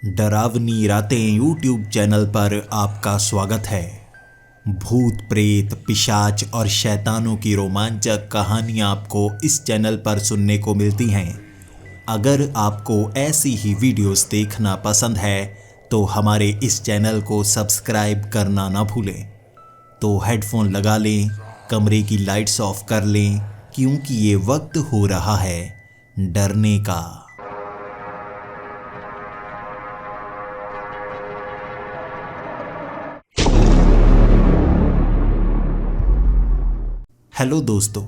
डरावनी रातें YouTube channel पर आपका स्वागत है। भूत प्रेत पिशाच और शैतानों की रोमांचक कहानियाँ आपको इस चैनल पर सुनने को मिलती हैं। अगर आपको ऐसी ही वीडियोस देखना पसंद है तो हमारे इस चैनल को सब्सक्राइब करना ना भूलें। तो हेडफोन लगा लें, कमरे की लाइट्स ऑफ कर लें, क्योंकि ये वक्त हो रहा है डरने का। हेलो दोस्तों,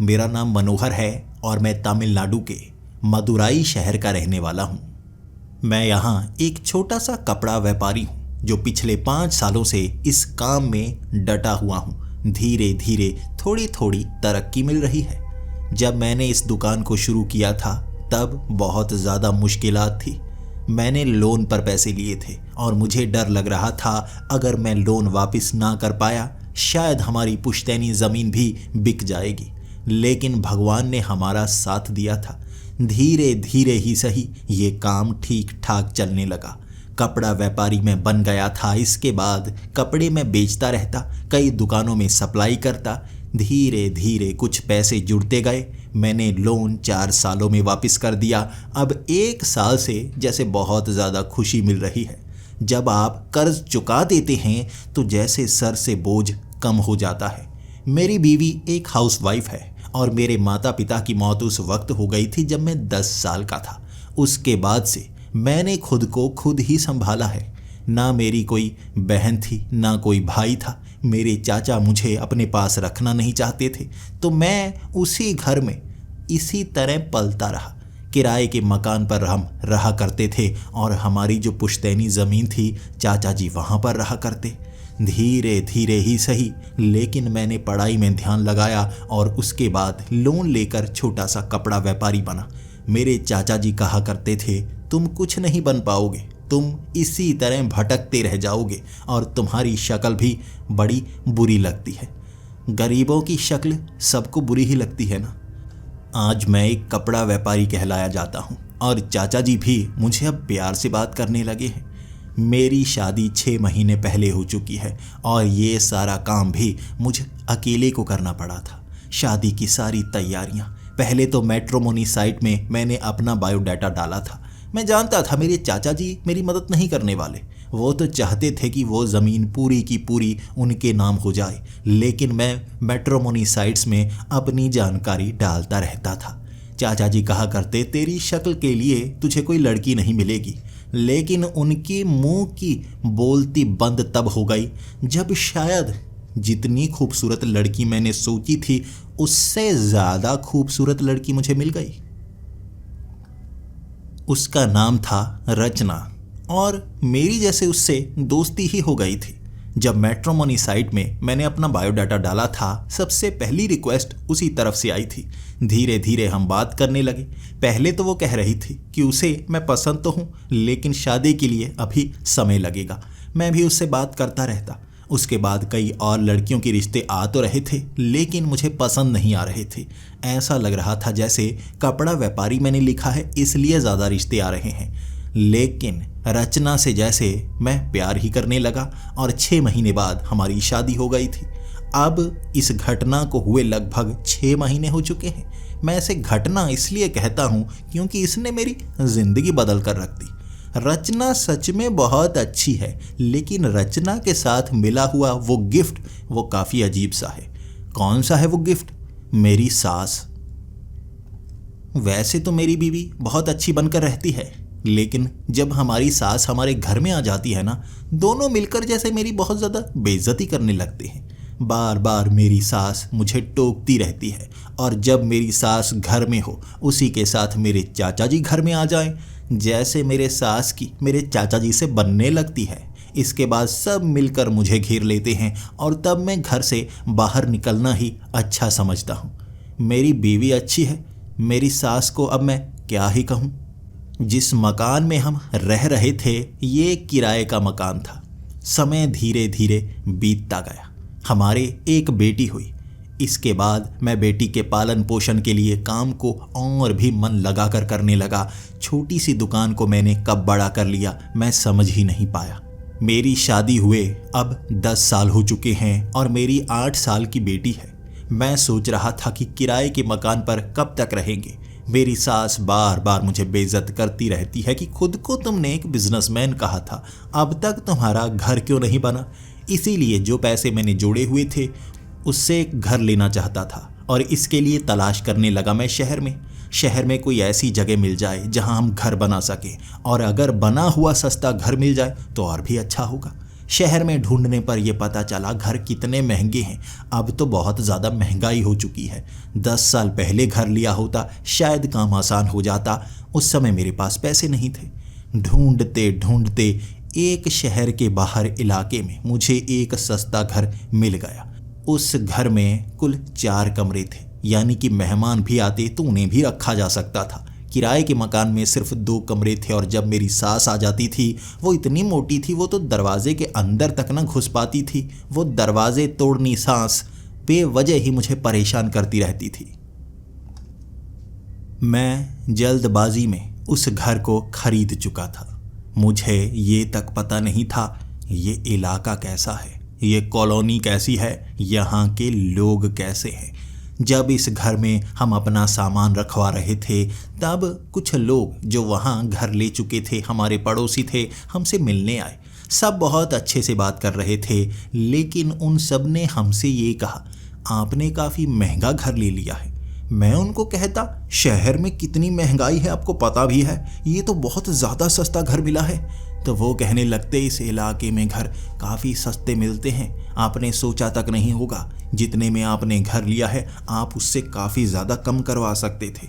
मेरा नाम मनोहर है और मैं तमिलनाडु के मदुराई शहर का रहने वाला हूँ। मैं यहाँ एक छोटा सा कपड़ा व्यापारी हूँ जो पिछले 5 सालों से इस काम में डटा हुआ हूँ। धीरे धीरे थोड़ी थोड़ी तरक्की मिल रही है। जब मैंने इस दुकान को शुरू किया था तब बहुत ज़्यादा मुश्किलात थी। मैंने लोन पर पैसे लिए थे और मुझे डर लग रहा था अगर मैं लोन वापस ना कर पाया शायद हमारी पुश्तैनी ज़मीन भी बिक जाएगी। लेकिन भगवान ने हमारा साथ दिया था। धीरे धीरे ही सही ये काम ठीक ठाक चलने लगा। कपड़ा व्यापारी में बन गया था। इसके बाद कपड़े में बेचता रहता, कई दुकानों में सप्लाई करता। धीरे धीरे कुछ पैसे जुड़ते गए। मैंने लोन 4 सालों में वापस कर दिया। अब 1 साल से जैसे बहुत ज़्यादा खुशी मिल रही है। जब आप कर्ज चुका देते हैं तो जैसे सर से बोझ कम हो जाता है। मेरी बीवी एक हाउसवाइफ है और मेरे माता पिता की मौत उस वक्त हो गई थी जब मैं 10 साल का था। उसके बाद से मैंने खुद को खुद ही संभाला है। ना मेरी कोई बहन थी ना कोई भाई था। मेरे चाचा मुझे अपने पास रखना नहीं चाहते थे तो मैं उसी घर में इसी तरह पलता रहा। किराए के मकान पर हम रहा करते थे और हमारी जो पुश्तैनी ज़मीन थी चाचा जी वहाँ पर रहा करते। धीरे धीरे ही सही लेकिन मैंने पढ़ाई में ध्यान लगाया और उसके बाद लोन लेकर छोटा सा कपड़ा व्यापारी बना। मेरे चाचा जी कहा करते थे, तुम कुछ नहीं बन पाओगे, तुम इसी तरह भटकते रह जाओगे और तुम्हारी शक्ल भी बड़ी बुरी लगती है। गरीबों की शक्ल सबको बुरी ही लगती है ना। आज मैं एक कपड़ा व्यापारी कहलाया जाता हूँ और चाचा जी भी मुझे अब प्यार से बात करने लगे हैं। मेरी शादी 6 महीने पहले हो चुकी है और ये सारा काम भी मुझे अकेले को करना पड़ा था। शादी की सारी तैयारियाँ, पहले तो मैट्रिमोनी साइट में मैंने अपना बायोडाटा डाला था। मैं जानता था मेरे चाचा जी मेरी मदद नहीं करने वाले। वो तो चाहते थे कि वो ज़मीन पूरी की पूरी उनके नाम हो जाए, लेकिन मैं मैट्रिमोनी साइट्स में अपनी जानकारी डालता रहता था। चाचा जी कहा करते, तेरी शक्ल के लिए तुझे कोई लड़की नहीं मिलेगी। लेकिन उनके मुंह की बोलती बंद तब हो गई जब शायद जितनी खूबसूरत लड़की मैंने सोची थी उससे ज़्यादा खूबसूरत लड़की मुझे मिल गई। उसका नाम था रचना और मेरी जैसे उससे दोस्ती ही हो गई थी। जब मैट्रिमोनी साइट में मैंने अपना बायोडाटा डाला था सबसे पहली रिक्वेस्ट उसी तरफ से आई थी। धीरे धीरे हम बात करने लगे। पहले तो वो कह रही थी कि उसे मैं पसंद तो हूँ लेकिन शादी के लिए अभी समय लगेगा। मैं भी उससे बात करता रहता। उसके बाद कई और लड़कियों के रिश्ते आ तो रहे थे लेकिन मुझे पसंद नहीं आ रहे थे। ऐसा लग रहा था जैसे कपड़ा व्यापारी मैंने लिखा है इसलिए ज़्यादा रिश्ते आ रहे हैं। लेकिन रचना से जैसे मैं प्यार ही करने लगा और 6 महीने बाद हमारी शादी हो गई थी। अब इस घटना को हुए लगभग 6 महीने हो चुके हैं। मैं इसे घटना इसलिए कहता हूँ क्योंकि इसने मेरी ज़िंदगी बदल कर रख दी। रचना सच में बहुत अच्छी है लेकिन रचना के साथ मिला हुआ वो गिफ्ट वो काफ़ी अजीब सा है। कौन सा है वो गिफ्ट? मेरी सास। वैसे तो मेरी बीवी बहुत अच्छी बनकर रहती है लेकिन जब हमारी सास हमारे घर में आ जाती है ना, दोनों मिलकर जैसे मेरी बहुत ज़्यादा बेइज्जती करने लगते हैं। बार बार मेरी सास मुझे टोकती रहती है और जब मेरी सास घर में हो उसी के साथ मेरे चाचा जी घर में आ जाएं, जैसे मेरे सास की मेरे चाचा जी से बनने लगती है। इसके बाद सब मिलकर मुझे घेर लेते हैं और तब मैं घर से बाहर निकलना ही अच्छा समझता हूँ। मेरी बीवी अच्छी है, मेरी सास को अब मैं क्या ही कहूँ। जिस मकान में हम रह रहे थे ये किराए का मकान था। समय धीरे धीरे बीतता गया। हमारे एक बेटी हुई। इसके बाद मैं बेटी के पालन पोषण के लिए काम को और भी मन लगाकर करने लगा। छोटी सी दुकान को मैंने कब बड़ा कर लिया मैं समझ ही नहीं पाया। मेरी शादी हुए अब 10 साल हो चुके हैं और मेरी 8 साल की बेटी है। मैं सोच रहा था कि किराए के मकान पर कब तक रहेंगे। मेरी सास बार बार मुझे बेइज्जत करती रहती है कि खुद को तुमने एक बिजनेसमैन कहा था, अब तक तुम्हारा घर क्यों नहीं बना। इसीलिए जो पैसे मैंने जोड़े हुए थे उससे एक घर लेना चाहता था और इसके लिए तलाश करने लगा मैं शहर में कोई ऐसी जगह मिल जाए जहां हम घर बना सकें, और अगर बना हुआ सस्ता घर मिल जाए तो और भी अच्छा होगा। शहर में ढूंढने पर यह पता चला घर कितने महंगे हैं। अब तो बहुत ज़्यादा महंगाई हो चुकी है। 10 साल पहले घर लिया होता शायद काम आसान हो जाता। उस समय मेरे पास पैसे नहीं थे। ढूंढते ढूंढते एक शहर के बाहर इलाके में मुझे एक सस्ता घर मिल गया। उस घर में कुल 4 कमरे थे, यानी कि मेहमान भी आते तो उन्हें भी रखा जा सकता था। किराए के मकान में सिर्फ 2 कमरे थे और जब मेरी सास आ जाती थी वो इतनी मोटी थी वो तो दरवाजे के अंदर तक न घुस पाती थी। वो दरवाजे तोड़नी सास बेवजह ही मुझे परेशान करती रहती थी। मैं जल्दबाजी में उस घर को खरीद चुका था। मुझे ये तक पता नहीं था ये इलाका कैसा है, ये कॉलोनी कैसी है, यहाँ के लोग कैसे हैं। जब इस घर में हम अपना सामान रखवा रहे थे तब कुछ लोग जो वहाँ घर ले चुके थे, हमारे पड़ोसी थे, हमसे मिलने आए। सब बहुत अच्छे से बात कर रहे थे, लेकिन उन सब ने हमसे ये कहा, आपने काफ़ी महंगा घर ले लिया है। मैं उनको कहता, शहर में कितनी महंगाई है आपको पता भी है, ये तो बहुत ज़्यादा सस्ता घर मिला है। तो वो कहने लगते, इस इलाके में घर काफ़ी सस्ते मिलते हैं, आपने सोचा तक नहीं होगा। जितने में आपने घर लिया है आप उससे काफ़ी ज़्यादा कम करवा सकते थे।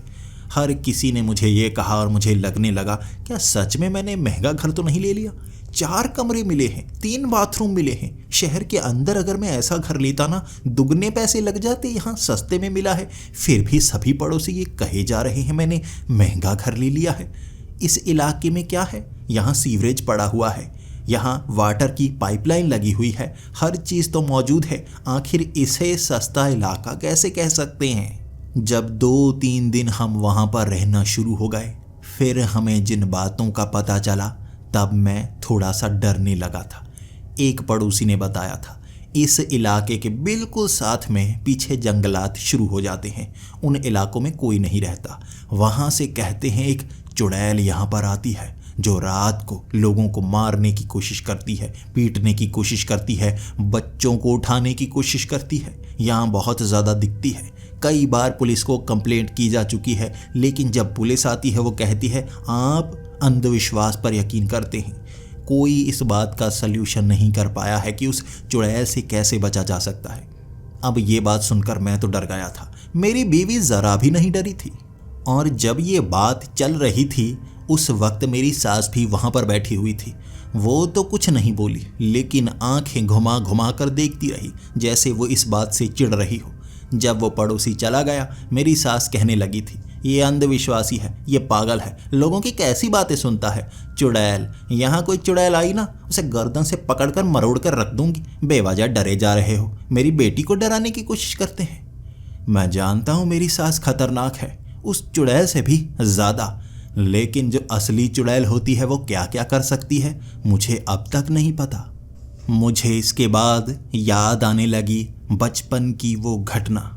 हर किसी ने मुझे ये कहा और मुझे लगने लगा क्या सच में मैंने महंगा घर तो नहीं ले लिया। 4 कमरे मिले हैं, 3 बाथरूम मिले हैं। शहर के अंदर अगर मैं ऐसा घर लेता ना दुगने पैसे लग जाते, यहाँ सस्ते में मिला है। फिर भी सभी पड़ोसी ये कहे जा रहे हैं मैंने महंगा घर ले लिया है। इस इलाके में क्या है, यहाँ सीवरेज पड़ा हुआ है, यहाँ वाटर की पाइपलाइन लगी हुई है, हर चीज़ तो मौजूद है। आखिर इसे सस्ता इलाका कैसे कह सकते हैं। जब 2-3 दिन हम वहाँ पर रहना शुरू हो गए फिर हमें जिन बातों का पता चला तब मैं थोड़ा सा डरने लगा था। एक पड़ोसी ने बताया था इस इलाके के बिल्कुल साथ में पीछे जंगलात शुरू हो जाते हैं, उन इलाकों में कोई नहीं रहता। वहाँ से कहते हैं एक चुड़ैल यहाँ पर आती है जो रात को लोगों को मारने की कोशिश करती है, पीटने की कोशिश करती है, बच्चों को उठाने की कोशिश करती है। यहाँ बहुत ज़्यादा दिखती है। कई बार पुलिस को कंप्लेंट की जा चुकी है, लेकिन जब पुलिस आती है वो कहती है आप अंधविश्वास पर यकीन करते हैं। कोई इस बात का सल्यूशन नहीं कर पाया है कि उस चुड़ैल से कैसे बचा जा सकता है। अब ये बात सुनकर मैं तो डर गया था। मेरी बीवी ज़रा भी नहीं डरी थी। और जब ये बात चल रही थी उस वक्त मेरी सास भी वहाँ पर बैठी हुई थी। वो तो कुछ नहीं बोली, लेकिन आंखें घुमा घुमा कर देखती रही जैसे वो इस बात से चिढ़ रही हो। जब वो पड़ोसी चला गया मेरी सास कहने लगी थी, ये अंधविश्वासी है, ये पागल है, लोगों की कैसी बातें सुनता है। चुड़ैल, यहाँ कोई चुड़ैल आई ना उसे गर्दन से पकड़कर मरोड़ कर रख दूंगी। बेवजह डरे जा रहे हो, मेरी बेटी को डराने की कोशिश करते हैं। मैं जानता हूँ मेरी सास खतरनाक है, उस चुड़ैल से भी ज़्यादा, लेकिन जो असली चुड़ैल होती है वो क्या क्या कर सकती है मुझे अब तक नहीं पता। मुझे इसके बाद याद आने लगी बचपन की वो घटना।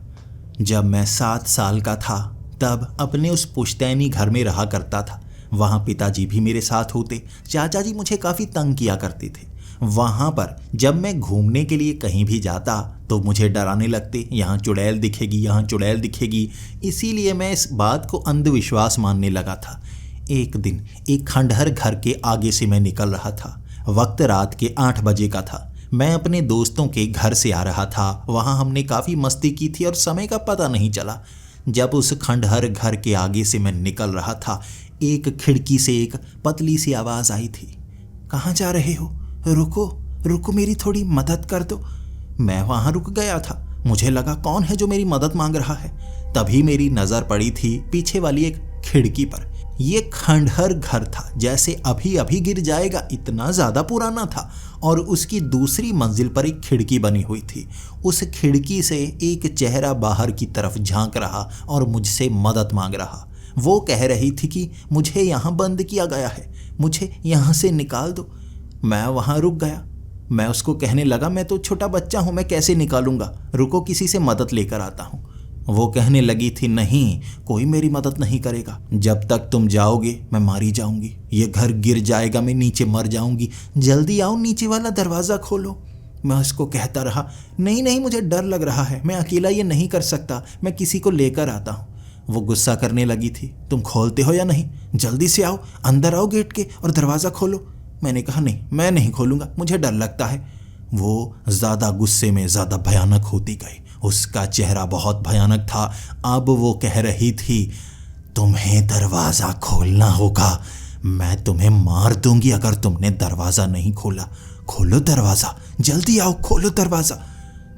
जब मैं 7 साल का था तब अपने उस पुश्तैनी घर में रहा करता था। वहाँ पिताजी भी मेरे साथ होते। चाचा जी मुझे काफ़ी तंग किया करते थे। वहाँ पर जब मैं घूमने के लिए कहीं भी जाता तो मुझे डराने लगते, यहाँ चुड़ैल दिखेगी, यहाँ चुड़ैल दिखेगी। इसीलिए मैं इस बात को अंधविश्वास मानने लगा था। एक दिन एक खंडहर घर के आगे से मैं निकल रहा था। वक्त रात के 8 बजे का था। मैं अपने दोस्तों के घर से आ रहा था। वहाँ हमने काफ़ी मस्ती की थी और समय का पता नहीं चला। जब उस खंडहर घर के आगे से मैं निकल रहा था एक खिड़की से एक पतली सी आवाज़ आई थी, कहाँ जा रहे हो, रुको रुको, मेरी थोड़ी मदद कर दो। मैं वहाँ रुक गया था। मुझे लगा कौन है जो मेरी मदद मांग रहा है। तभी मेरी नज़र पड़ी थी पीछे वाली एक खिड़की पर। ये खंडहर घर था, जैसे अभी अभी गिर जाएगा, इतना ज़्यादा पुराना था। और उसकी दूसरी मंजिल पर एक खिड़की बनी हुई थी। उस खिड़की से एक चेहरा बाहर की तरफ झांक रहा और मुझसे मदद मांग रहा। वो कह रही थी कि मुझे यहाँ बंद किया गया है, मुझे यहाँ से निकाल दो। मैं वहाँ रुक गया। मैं उसको कहने लगा, मैं तो छोटा बच्चा हूँ, मैं कैसे निकालूंगा, रुको किसी से मदद लेकर आता हूँ। वो कहने लगी थी, नहीं, कोई मेरी मदद नहीं करेगा, जब तक तुम जाओगे मैं मारी जाऊंगी, ये घर गिर जाएगा, मैं नीचे मर जाऊंगी, जल्दी आओ, नीचे वाला दरवाज़ा खोलो। मैं उसको कहता रहा, नहीं नहीं, मुझे डर लग रहा है, मैं अकेला ये नहीं कर सकता, मैं किसी को लेकर आता हूँ। वो गुस्सा करने लगी थी, तुम खोलते हो या नहीं, जल्दी से आओ, अंदर आओ गेट के और दरवाज़ा खोलो। मैंने कहा, नहीं, मैं नहीं खोलूँगा, मुझे डर लगता है। वो ज़्यादा गुस्से में ज़्यादा भयानक होती गई। उसका चेहरा बहुत भयानक था। अब वो कह रही थी, तुम्हें दरवाज़ा खोलना होगा, मैं तुम्हें मार दूंगी अगर तुमने दरवाज़ा नहीं खोला। खोलो दरवाज़ा, जल्दी आओ, खोलो दरवाज़ा।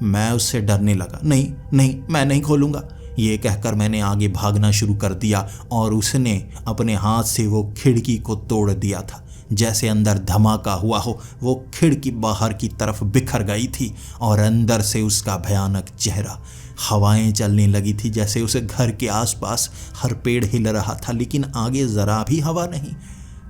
मैं उससे डरने लगा, नहीं नहीं, मैं नहीं खोलूँगा। ये कहकर मैंने आगे भागना शुरू कर दिया और उसने अपने हाथ से वो खिड़की को तोड़ दिया था। जैसे अंदर धमाका हुआ हो, वो खिड़की बाहर की तरफ बिखर गई थी और अंदर से उसका भयानक चेहरा। हवाएं चलने लगी थी, जैसे उस घर के आसपास हर पेड़ हिल रहा था, लेकिन आगे ज़रा भी हवा नहीं।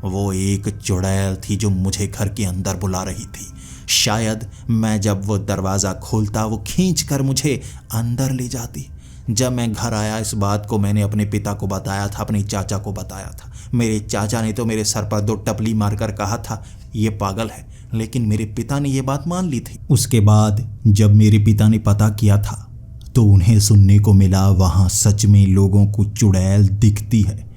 वो एक चुड़ैल थी जो मुझे घर के अंदर बुला रही थी। शायद मैं जब वो दरवाज़ा खोलता, वो खींच कर मुझे अंदर ले जाती। जब मैं घर आया, इस बात को मैंने अपने पिता को बताया था, अपने चाचा को बताया था। मेरे चाचा ने तो मेरे सर पर 2 टपली मारकर कहा था, ये पागल है, लेकिन मेरे पिता ने ये बात मान ली थी। उसके बाद जब मेरे पिता ने पता किया था तो उन्हें सुनने को मिला, वहाँ सच में लोगों को चुड़ैल दिखती है।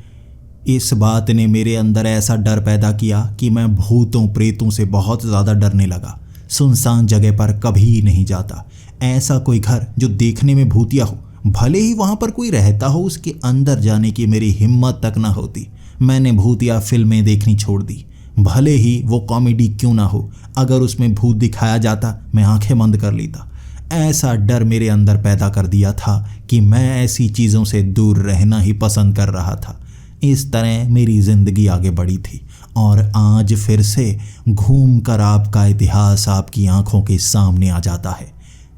इस बात ने मेरे अंदर ऐसा डर पैदा किया कि मैं भूतों प्रेतों से बहुत ज़्यादा डरने लगा। सुनसान जगह पर कभी नहीं जाता। ऐसा कोई घर जो देखने में भूतिया हो, भले ही वहाँ पर कोई रहता हो, उसके अंदर जाने की मेरी हिम्मत तक ना होती। मैंने भूतिया फिल्में देखनी छोड़ दी, भले ही वो कॉमेडी क्यों ना हो। अगर उसमें भूत दिखाया जाता, मैं आंखें बंद कर लेता। ऐसा डर मेरे अंदर पैदा कर दिया था कि मैं ऐसी चीज़ों से दूर रहना ही पसंद कर रहा था। इस तरह मेरी ज़िंदगी आगे बढ़ी थी और आज फिर से घूम कर आपका इतिहास आपकी आंखों के सामने आ जाता है।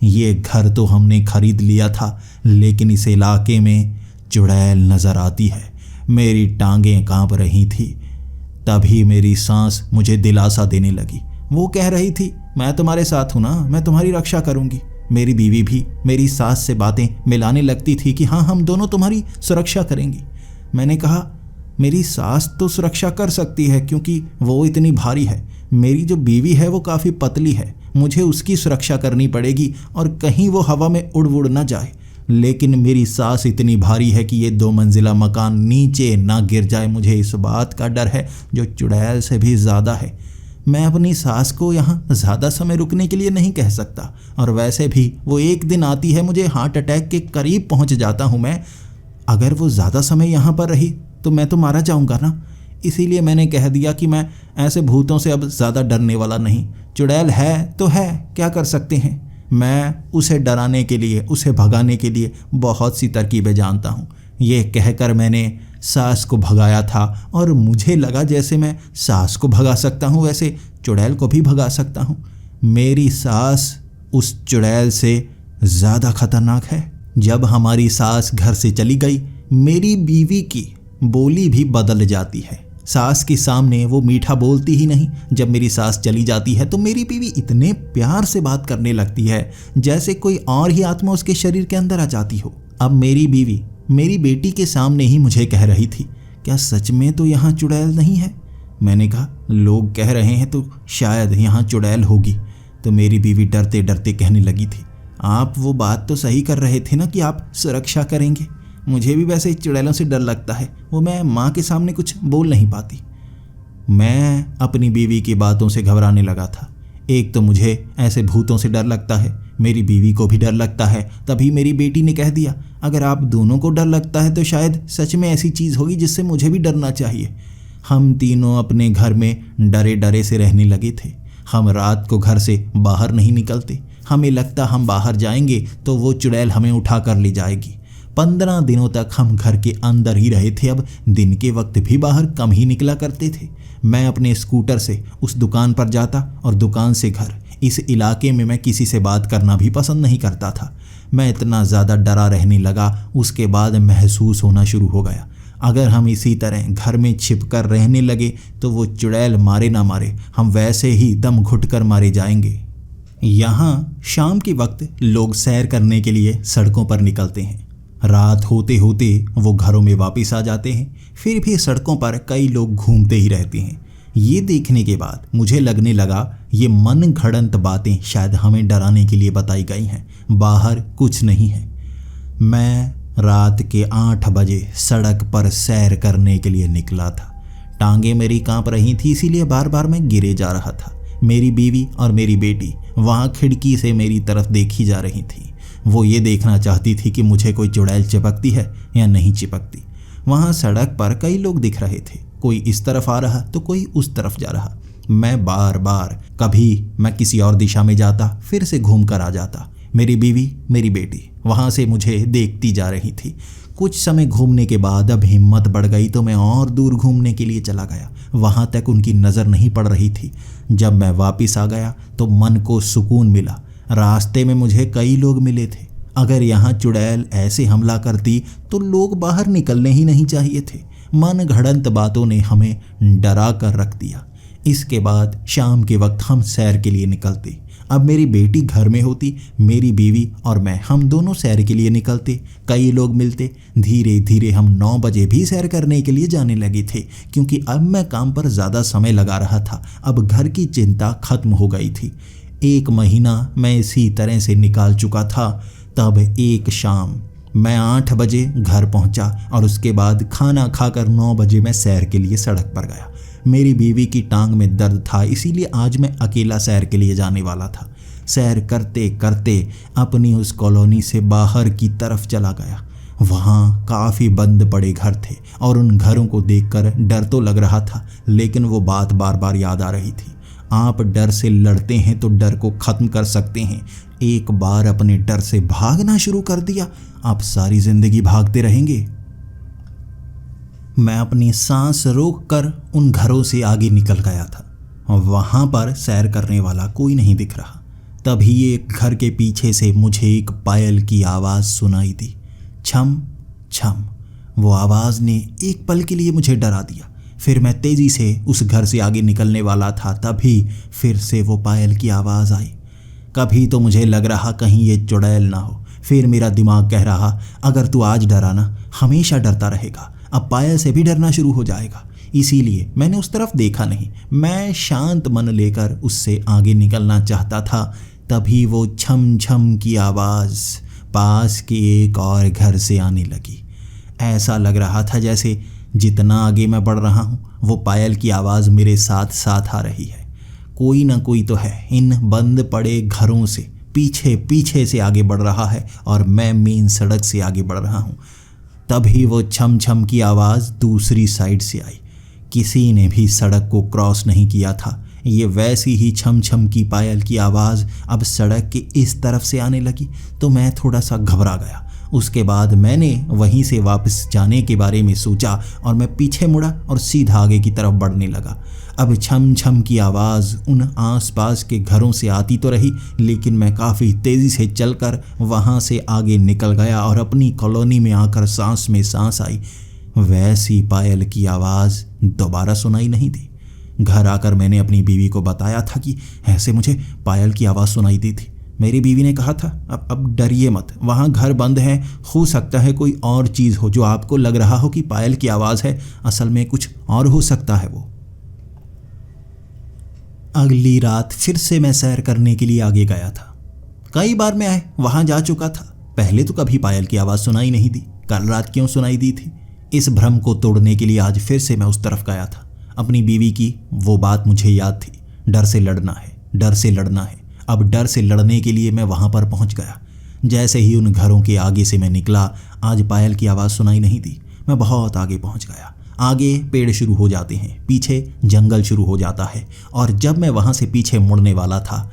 ये घर तो हमने खरीद लिया था, लेकिन इस इलाके में चुड़ैल नज़र आती है। मेरी टांगें कांप रही थी। तभी मेरी सांस मुझे दिलासा देने लगी। वो कह रही थी, मैं तुम्हारे साथ हूँ ना, मैं तुम्हारी रक्षा करूँगी। मेरी बीवी भी मेरी सास से बातें मिलाने लगती थी कि हाँ, हम दोनों तुम्हारी सुरक्षा करेंगी। मैंने कहा, मेरी सास तो सुरक्षा कर सकती है क्योंकि वो इतनी भारी है। मेरी जो बीवी है वो काफ़ी पतली है, मुझे उसकी सुरक्षा करनी पड़ेगी और कहीं वो हवा में उड़ उड़ ना जाए। लेकिन मेरी सास इतनी भारी है कि ये 2 मंजिला मकान नीचे ना गिर जाए। मुझे इस बात का डर है जो चुड़ैल से भी ज़्यादा है। मैं अपनी सास को यहाँ ज़्यादा समय रुकने के लिए नहीं कह सकता, और वैसे भी वो एक दिन आती है, मुझे हार्ट अटैक के करीब पहुँच जाता हूँ मैं। अगर वो ज़्यादा समय यहाँ पर रही तो मैं तो मारा जाऊँगा ना। इसीलिए मैंने कह दिया कि मैं ऐसे भूतों से अब ज़्यादा डरने वाला नहीं। चुड़ैल है तो है, क्या कर सकते हैं। मैं उसे डराने के लिए, उसे भगाने के लिए बहुत सी तरकीबें जानता हूँ। ये कहकर मैंने सास को भगाया था और मुझे लगा जैसे मैं सास को भगा सकता हूँ, वैसे चुड़ैल को भी भगा सकता हूँ। मेरी सास उस चुड़ैल से ज़्यादा खतरनाक है। जब हमारी सास घर से चली गई, मेरी बीवी की बोली भी बदल जाती है। सास के सामने वो मीठा बोलती ही नहीं। जब मेरी सास चली जाती है तो मेरी बीवी इतने प्यार से बात करने लगती है जैसे कोई और ही आत्मा उसके शरीर के अंदर आ जाती हो। अब मेरी बीवी मेरी बेटी के सामने ही मुझे कह रही थी, क्या सच में तो यहाँ चुड़ैल नहीं है? मैंने कहा, लोग कह रहे हैं तो शायद यहाँ चुड़ैल होगी। तो मेरी बीवी डरते डरते कहने लगी थी, आप वो बात तो सही कर रहे थे ना कि आप सुरक्षा करेंगे। मुझे भी वैसे चुड़ैलों से डर लगता है, वो मैं माँ के सामने कुछ बोल नहीं पाती। मैं अपनी बीवी की बातों से घबराने लगा था। एक तो मुझे ऐसे भूतों से डर लगता है, मेरी बीवी को भी डर लगता है। तभी मेरी बेटी ने कह दिया, अगर आप दोनों को डर लगता है तो शायद सच में ऐसी चीज़ होगी जिससे मुझे भी डरना चाहिए। हम तीनों अपने घर में डरे डरे से रहने लगे थे। हम रात को घर से बाहर नहीं निकलते। हमें लगता हम बाहर जाएंगे तो वो चुड़ैल हमें उठा कर ले जाएगी। 15 दिनों तक हम घर के अंदर ही रहे थे। अब दिन के वक्त भी बाहर कम ही निकला करते थे। मैं अपने स्कूटर से उस दुकान पर जाता और दुकान से घर। इस इलाके में मैं किसी से बात करना भी पसंद नहीं करता था। मैं इतना ज़्यादा डरा रहने लगा, उसके बाद महसूस होना शुरू हो गया अगर हम इसी तरह घर में छिपकर रहने लगे तो वो चुड़ैल मारे ना मारे, हम वैसे ही दम घुटकर मारे जाएंगे। यहाँ शाम के वक्त लोग सैर करने के लिए सड़कों पर निकलते हैं। रात होते होते वो घरों में वापस आ जाते हैं। फिर भी सड़कों पर कई लोग घूमते ही रहते हैं। ये देखने के बाद मुझे लगने लगा ये मन घड़ंत बातें शायद हमें डराने के लिए बताई गई हैं, बाहर कुछ नहीं है। मैं रात के 8 बजे सड़क पर सैर करने के लिए निकला था। टांगे मेरी कांप रही थी, इसीलिए बार बार मैं गिरे जा रहा था। मेरी बीवी और मेरी बेटी वहाँ खिड़की से मेरी तरफ देखी जा रही थी। वो ये देखना चाहती थी कि मुझे कोई चुड़ैल चिपकती है या नहीं चिपकती। वहाँ सड़क पर कई लोग दिख रहे थे, कोई इस तरफ आ रहा तो कोई उस तरफ जा रहा। मैं बार बार, कभी मैं किसी और दिशा में जाता, फिर से घूम कर आ जाता। मेरी बीवी, मेरी बेटी वहाँ से मुझे देखती जा रही थी। कुछ समय घूमने के बाद अब हिम्मत बढ़ गई तो मैं और दूर घूमने के लिए चला गया। वहाँ तक उनकी नज़र नहीं पड़ रही थी। जब मैं वापस आ गया तो मन को सुकून मिला। रास्ते में मुझे कई लोग मिले थे। अगर यहाँ चुड़ैल ऐसे हमला करती तो लोग बाहर निकलने ही नहीं चाहिए थे। मन घड़ंत बातों ने हमें डरा कर रख दिया। इसके बाद शाम के वक्त हम सैर के लिए निकलते। अब मेरी बेटी घर में होती, मेरी बीवी और मैं, हम दोनों सैर के लिए निकलते। कई लोग मिलते। धीरे धीरे हम 9 बजे भी सैर करने के लिए जाने लगे थे, क्योंकि अब मैं काम पर ज़्यादा समय लगा रहा था। अब घर की चिंता खत्म हो गई थी। 1 महीना मैं इसी तरह से निकाल चुका था। तब एक शाम मैं 8 बजे घर पहुंचा और उसके बाद खाना खाकर 9 बजे मैं सैर के लिए सड़क पर गया। मेरी बीवी की टांग में दर्द था, इसीलिए आज मैं अकेला सैर के लिए जाने वाला था। सैर करते करते अपनी उस कॉलोनी से बाहर की तरफ चला गया। वहाँ काफ़ी बंद पड़े घर थे और उन घरों को देखकर डर तो लग रहा था, लेकिन वो बात बार बार याद आ रही थी। आप डर से लड़ते हैं तो डर को ख़त्म कर सकते हैं। एक बार अपने डर से भागना शुरू कर दिया, आप सारी ज़िंदगी भागते रहेंगे। मैं अपनी सांस रोककर उन घरों से आगे निकल गया था। वहाँ पर सैर करने वाला कोई नहीं दिख रहा। तभी एक घर के पीछे से मुझे एक पायल की आवाज़ सुनाई दी, छम छम। वो आवाज़ ने एक पल के लिए मुझे डरा दिया। फिर मैं तेज़ी से उस घर से आगे निकलने वाला था, तभी फिर से वो पायल की आवाज़ आई। कभी तो मुझे लग रहा कहीं ये चुड़ैल ना हो। फिर मेरा दिमाग कह रहा अगर तू आज डरा ना, हमेशा डरता रहेगा। अब पायल से भी डरना शुरू हो जाएगा। इसीलिए मैंने उस तरफ देखा नहीं। मैं शांत मन लेकर उससे आगे निकलना चाहता था। तभी वो छम छम की आवाज़ पास के एक और घर से आने लगी। ऐसा लग रहा था जैसे जितना आगे मैं बढ़ रहा हूँ वो पायल की आवाज़ मेरे साथ साथ आ रही है। कोई ना कोई तो है इन बंद पड़े घरों से पीछे पीछे से आगे बढ़ रहा है और मैं मेन सड़क से आगे बढ़ रहा हूँ। तभी वो छम छम की आवाज़ दूसरी साइड से आई। किसी ने भी सड़क को क्रॉस नहीं किया था। ये वैसी ही छम छम की पायल की आवाज़ अब सड़क के इस तरफ से आने लगी तो मैं थोड़ा सा घबरा गया। उसके बाद मैंने वहीं से वापस जाने के बारे में सोचा और मैं पीछे मुड़ा और सीधा आगे की तरफ बढ़ने लगा। अब छम छम की आवाज़ उन आसपास के घरों से आती तो रही, लेकिन मैं काफ़ी तेज़ी से चलकर वहाँ से आगे निकल गया और अपनी कॉलोनी में आकर सांस में सांस आई। वैसी पायल की आवाज़ दोबारा सुनाई नहीं दी। घर आकर मैंने अपनी बीवी को बताया था कि ऐसे मुझे पायल की आवाज़ सुनाई दी थी। मेरी बीवी ने कहा था अब डरिए मत, वहाँ घर बंद है, हो सकता है कोई और चीज़ हो जो आपको लग रहा हो कि पायल की आवाज़ है, असल में कुछ और हो सकता है वो। अगली रात फिर से मैं सैर करने के लिए आगे गया था। कई बार मैं वहाँ जा चुका था। पहले तो कभी पायल की आवाज़ सुनाई नहीं दी, कल रात क्यों सुनाई दी थी? इस भ्रम को तोड़ने के लिए आज फिर से मैं उस तरफ गया था। अपनी बीवी की वो बात मुझे याद थी, डर से लड़ना है, डर से लड़ना है। अब डर से लड़ने के लिए मैं वहाँ पर पहुँच गया। जैसे ही उन घरों के आगे से मैं निकला, आज पायल की आवाज़ सुनाई नहीं दी। मैं बहुत आगे पहुँच गया। आगे पेड़ शुरू हो जाते हैं, पीछे जंगल शुरू हो जाता है और जब मैं वहाँ से पीछे मुड़ने वाला था,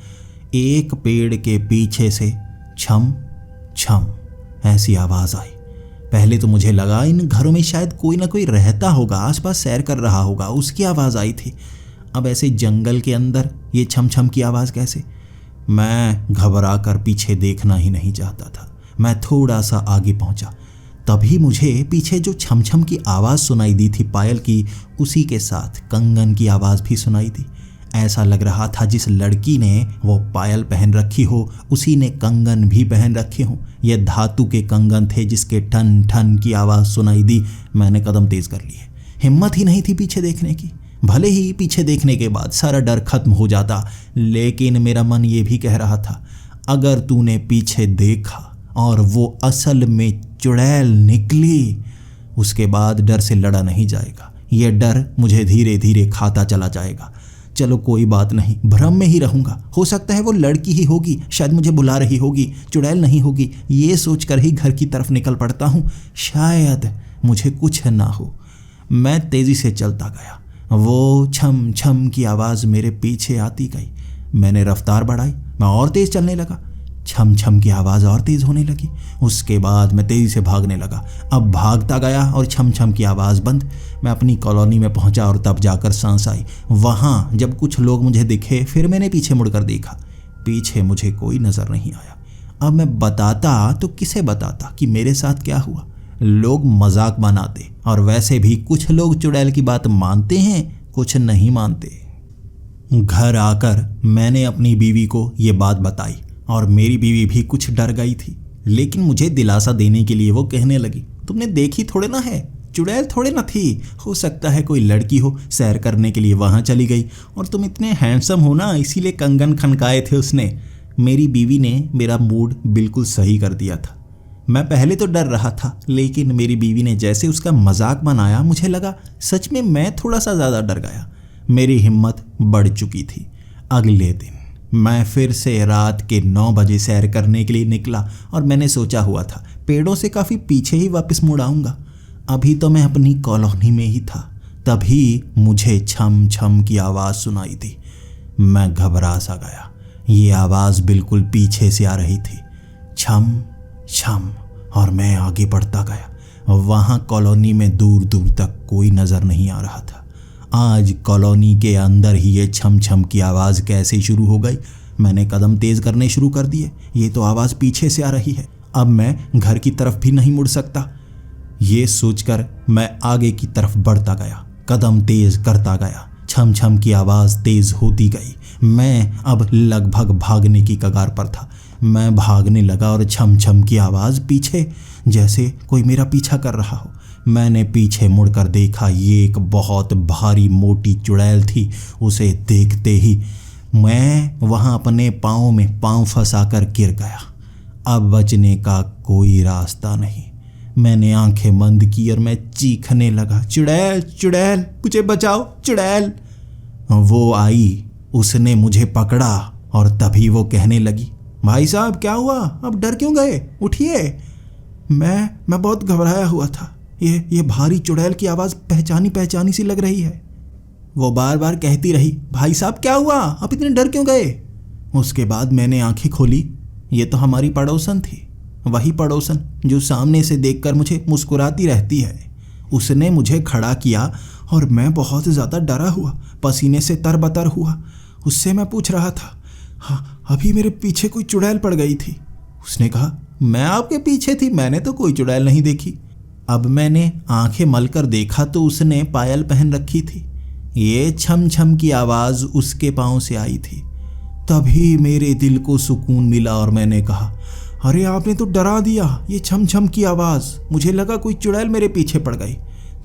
एक पेड़ के पीछे से छम छम ऐसी आवाज़ आई। पहले तो मुझे लगा इन घरों में शायद कोई ना कोई रहता होगा, आसपास सैर कर रहा होगा, उसकी आवाज़ आई थी। अब ऐसे जंगल के अंदर ये छम छम की आवाज़ कैसे? मैं घबरा कर पीछे देखना ही नहीं चाहता था। मैं थोड़ा सा आगे पहुंचा, तभी मुझे पीछे जो छम छम की आवाज़ सुनाई दी थी पायल की, उसी के साथ कंगन की आवाज़ भी सुनाई दी। ऐसा लग रहा था जिस लड़की ने वो पायल पहन रखी हो उसी ने कंगन भी पहन रखे हों। ये धातु के कंगन थे जिसके ठन ठन की आवाज़ सुनाई दी। मैंने कदम तेज कर लिए, हिम्मत ही नहीं थी पीछे देखने की। भले ही पीछे देखने के बाद सारा डर खत्म हो जाता, लेकिन मेरा मन ये भी कह रहा था, अगर तूने पीछे देखा और वो असल में चुड़ैल निकली, उसके बाद डर से लड़ा नहीं जाएगा। ये डर मुझे धीरे धीरे खाता चला जाएगा। चलो कोई बात नहीं, भ्रम में ही रहूँगा। हो सकता है वो लड़की ही होगी, शायद मुझे बुला रही होगी, चुड़ैल नहीं होगी। ये सोचकर ही घर की तरफ निकल पड़ता हूँ, शायद मुझे कुछ ना हो। मैं तेज़ी से चलता गया। वो छम छम की आवाज़ मेरे पीछे आती गई। मैंने रफ्तार बढ़ाई, मैं और तेज़ चलने लगा। छम छम की आवाज़ और तेज़ होने लगी। उसके बाद मैं तेज़ी से भागने लगा। अब भागता गया और छम छम की आवाज़ बंद। मैं अपनी कॉलोनी में पहुंचा और तब जाकर सांस आई। वहाँ जब कुछ लोग मुझे दिखे, फिर मैंने पीछे मुड़कर देखा। पीछे मुझे कोई नज़र नहीं आया। अब मैं बताता तो किसे बताता कि मेरे साथ क्या हुआ। लोग मजाक बनाते, और वैसे भी कुछ लोग चुड़ैल की बात मानते हैं, कुछ नहीं मानते। घर आकर मैंने अपनी बीवी को ये बात बताई और मेरी बीवी भी कुछ डर गई थी, लेकिन मुझे दिलासा देने के लिए वो कहने लगी, तुमने देखी थोड़े ना है, चुड़ैल थोड़े ना थी, हो सकता है कोई लड़की हो, सैर करने के लिए वहाँ चली गई, और तुम इतने हैंडसम हो ना, इसीलिए कंगन खनकाए थे उसने। मेरी बीवी ने मेरा मूड बिल्कुल सही कर दिया था। मैं पहले तो डर रहा था, लेकिन मेरी बीवी ने जैसे उसका मजाक बनाया, मुझे लगा सच में मैं थोड़ा सा ज़्यादा डर गया। मेरी हिम्मत बढ़ चुकी थी। अगले दिन मैं फिर से रात के 9 बजे सैर करने के लिए निकला, और मैंने सोचा हुआ था पेड़ों से काफ़ी पीछे ही वापस मुड़ आऊँगा। अभी तो मैं अपनी कॉलोनी में ही था, तभी मुझे छम छम की आवाज़ सुनाई दी। मैं घबरा सा गया। ये आवाज़ बिल्कुल पीछे से आ रही थी, छम छम, और मैं आगे बढ़ता गया। वहाँ कॉलोनी में दूर दूर तक कोई नज़र नहीं आ रहा था। आज कॉलोनी के अंदर ही ये छम छम की आवाज़ कैसे शुरू हो गई। मैंने कदम तेज़ करने शुरू कर दिए। ये तो आवाज़ पीछे से आ रही है, अब मैं घर की तरफ भी नहीं मुड़ सकता। ये सोचकर मैं आगे की तरफ बढ़ता गया, कदम तेज़ करता गया। छम छम की आवाज़ तेज़ होती गई। मैं अब लगभग भागने की कगार पर था। मैं भागने लगा और छम छम की आवाज़ पीछे, जैसे कोई मेरा पीछा कर रहा हो। मैंने पीछे मुड़कर देखा, ये एक बहुत भारी मोटी चुड़ैल थी। उसे देखते ही मैं वहाँ अपने पाँव में पाँव फंसाकर गिर गया। अब बचने का कोई रास्ता नहीं। मैंने आंखें बंद की और मैं चीखने लगा, चुड़ैल चुड़ैल, मुझे बचाओ चुड़ैल। वो आई, उसने मुझे पकड़ा और तभी वो कहने लगी, भाई साहब क्या हुआ, अब डर क्यों गए, उठिए। मैं बहुत घबराया हुआ था। ये भारी चुड़ैल की आवाज़ पहचानी पहचानी सी लग रही है। वो बार बार कहती रही, भाई साहब क्या हुआ, आप इतने डर क्यों गए। उसके बाद मैंने आंखें खोली। ये तो हमारी पड़ोसन थी, वही पड़ोसन जो सामने से देखकर मुझे मुस्कुराती रहती है। उसने मुझे खड़ा किया और मैं बहुत ज़्यादा डरा हुआ, पसीने से तरबतर हुआ। उससे मैं पूछ रहा था, हाँ अभी मेरे पीछे कोई चुड़ैल पड़ गई थी। उसने कहा, मैं आपके पीछे थी, मैंने तो कोई चुड़ैल नहीं देखी। अब मैंने आंखें मलकर देखा तो उसने पायल पहन रखी थी। ये छम छम की आवाज़ उसके पाँव से आई थी। तभी मेरे दिल को सुकून मिला और मैंने कहा, अरे आपने तो डरा दिया, ये छम छम की आवाज़, मुझे लगा कोई चुड़ैल मेरे पीछे पड़ गई।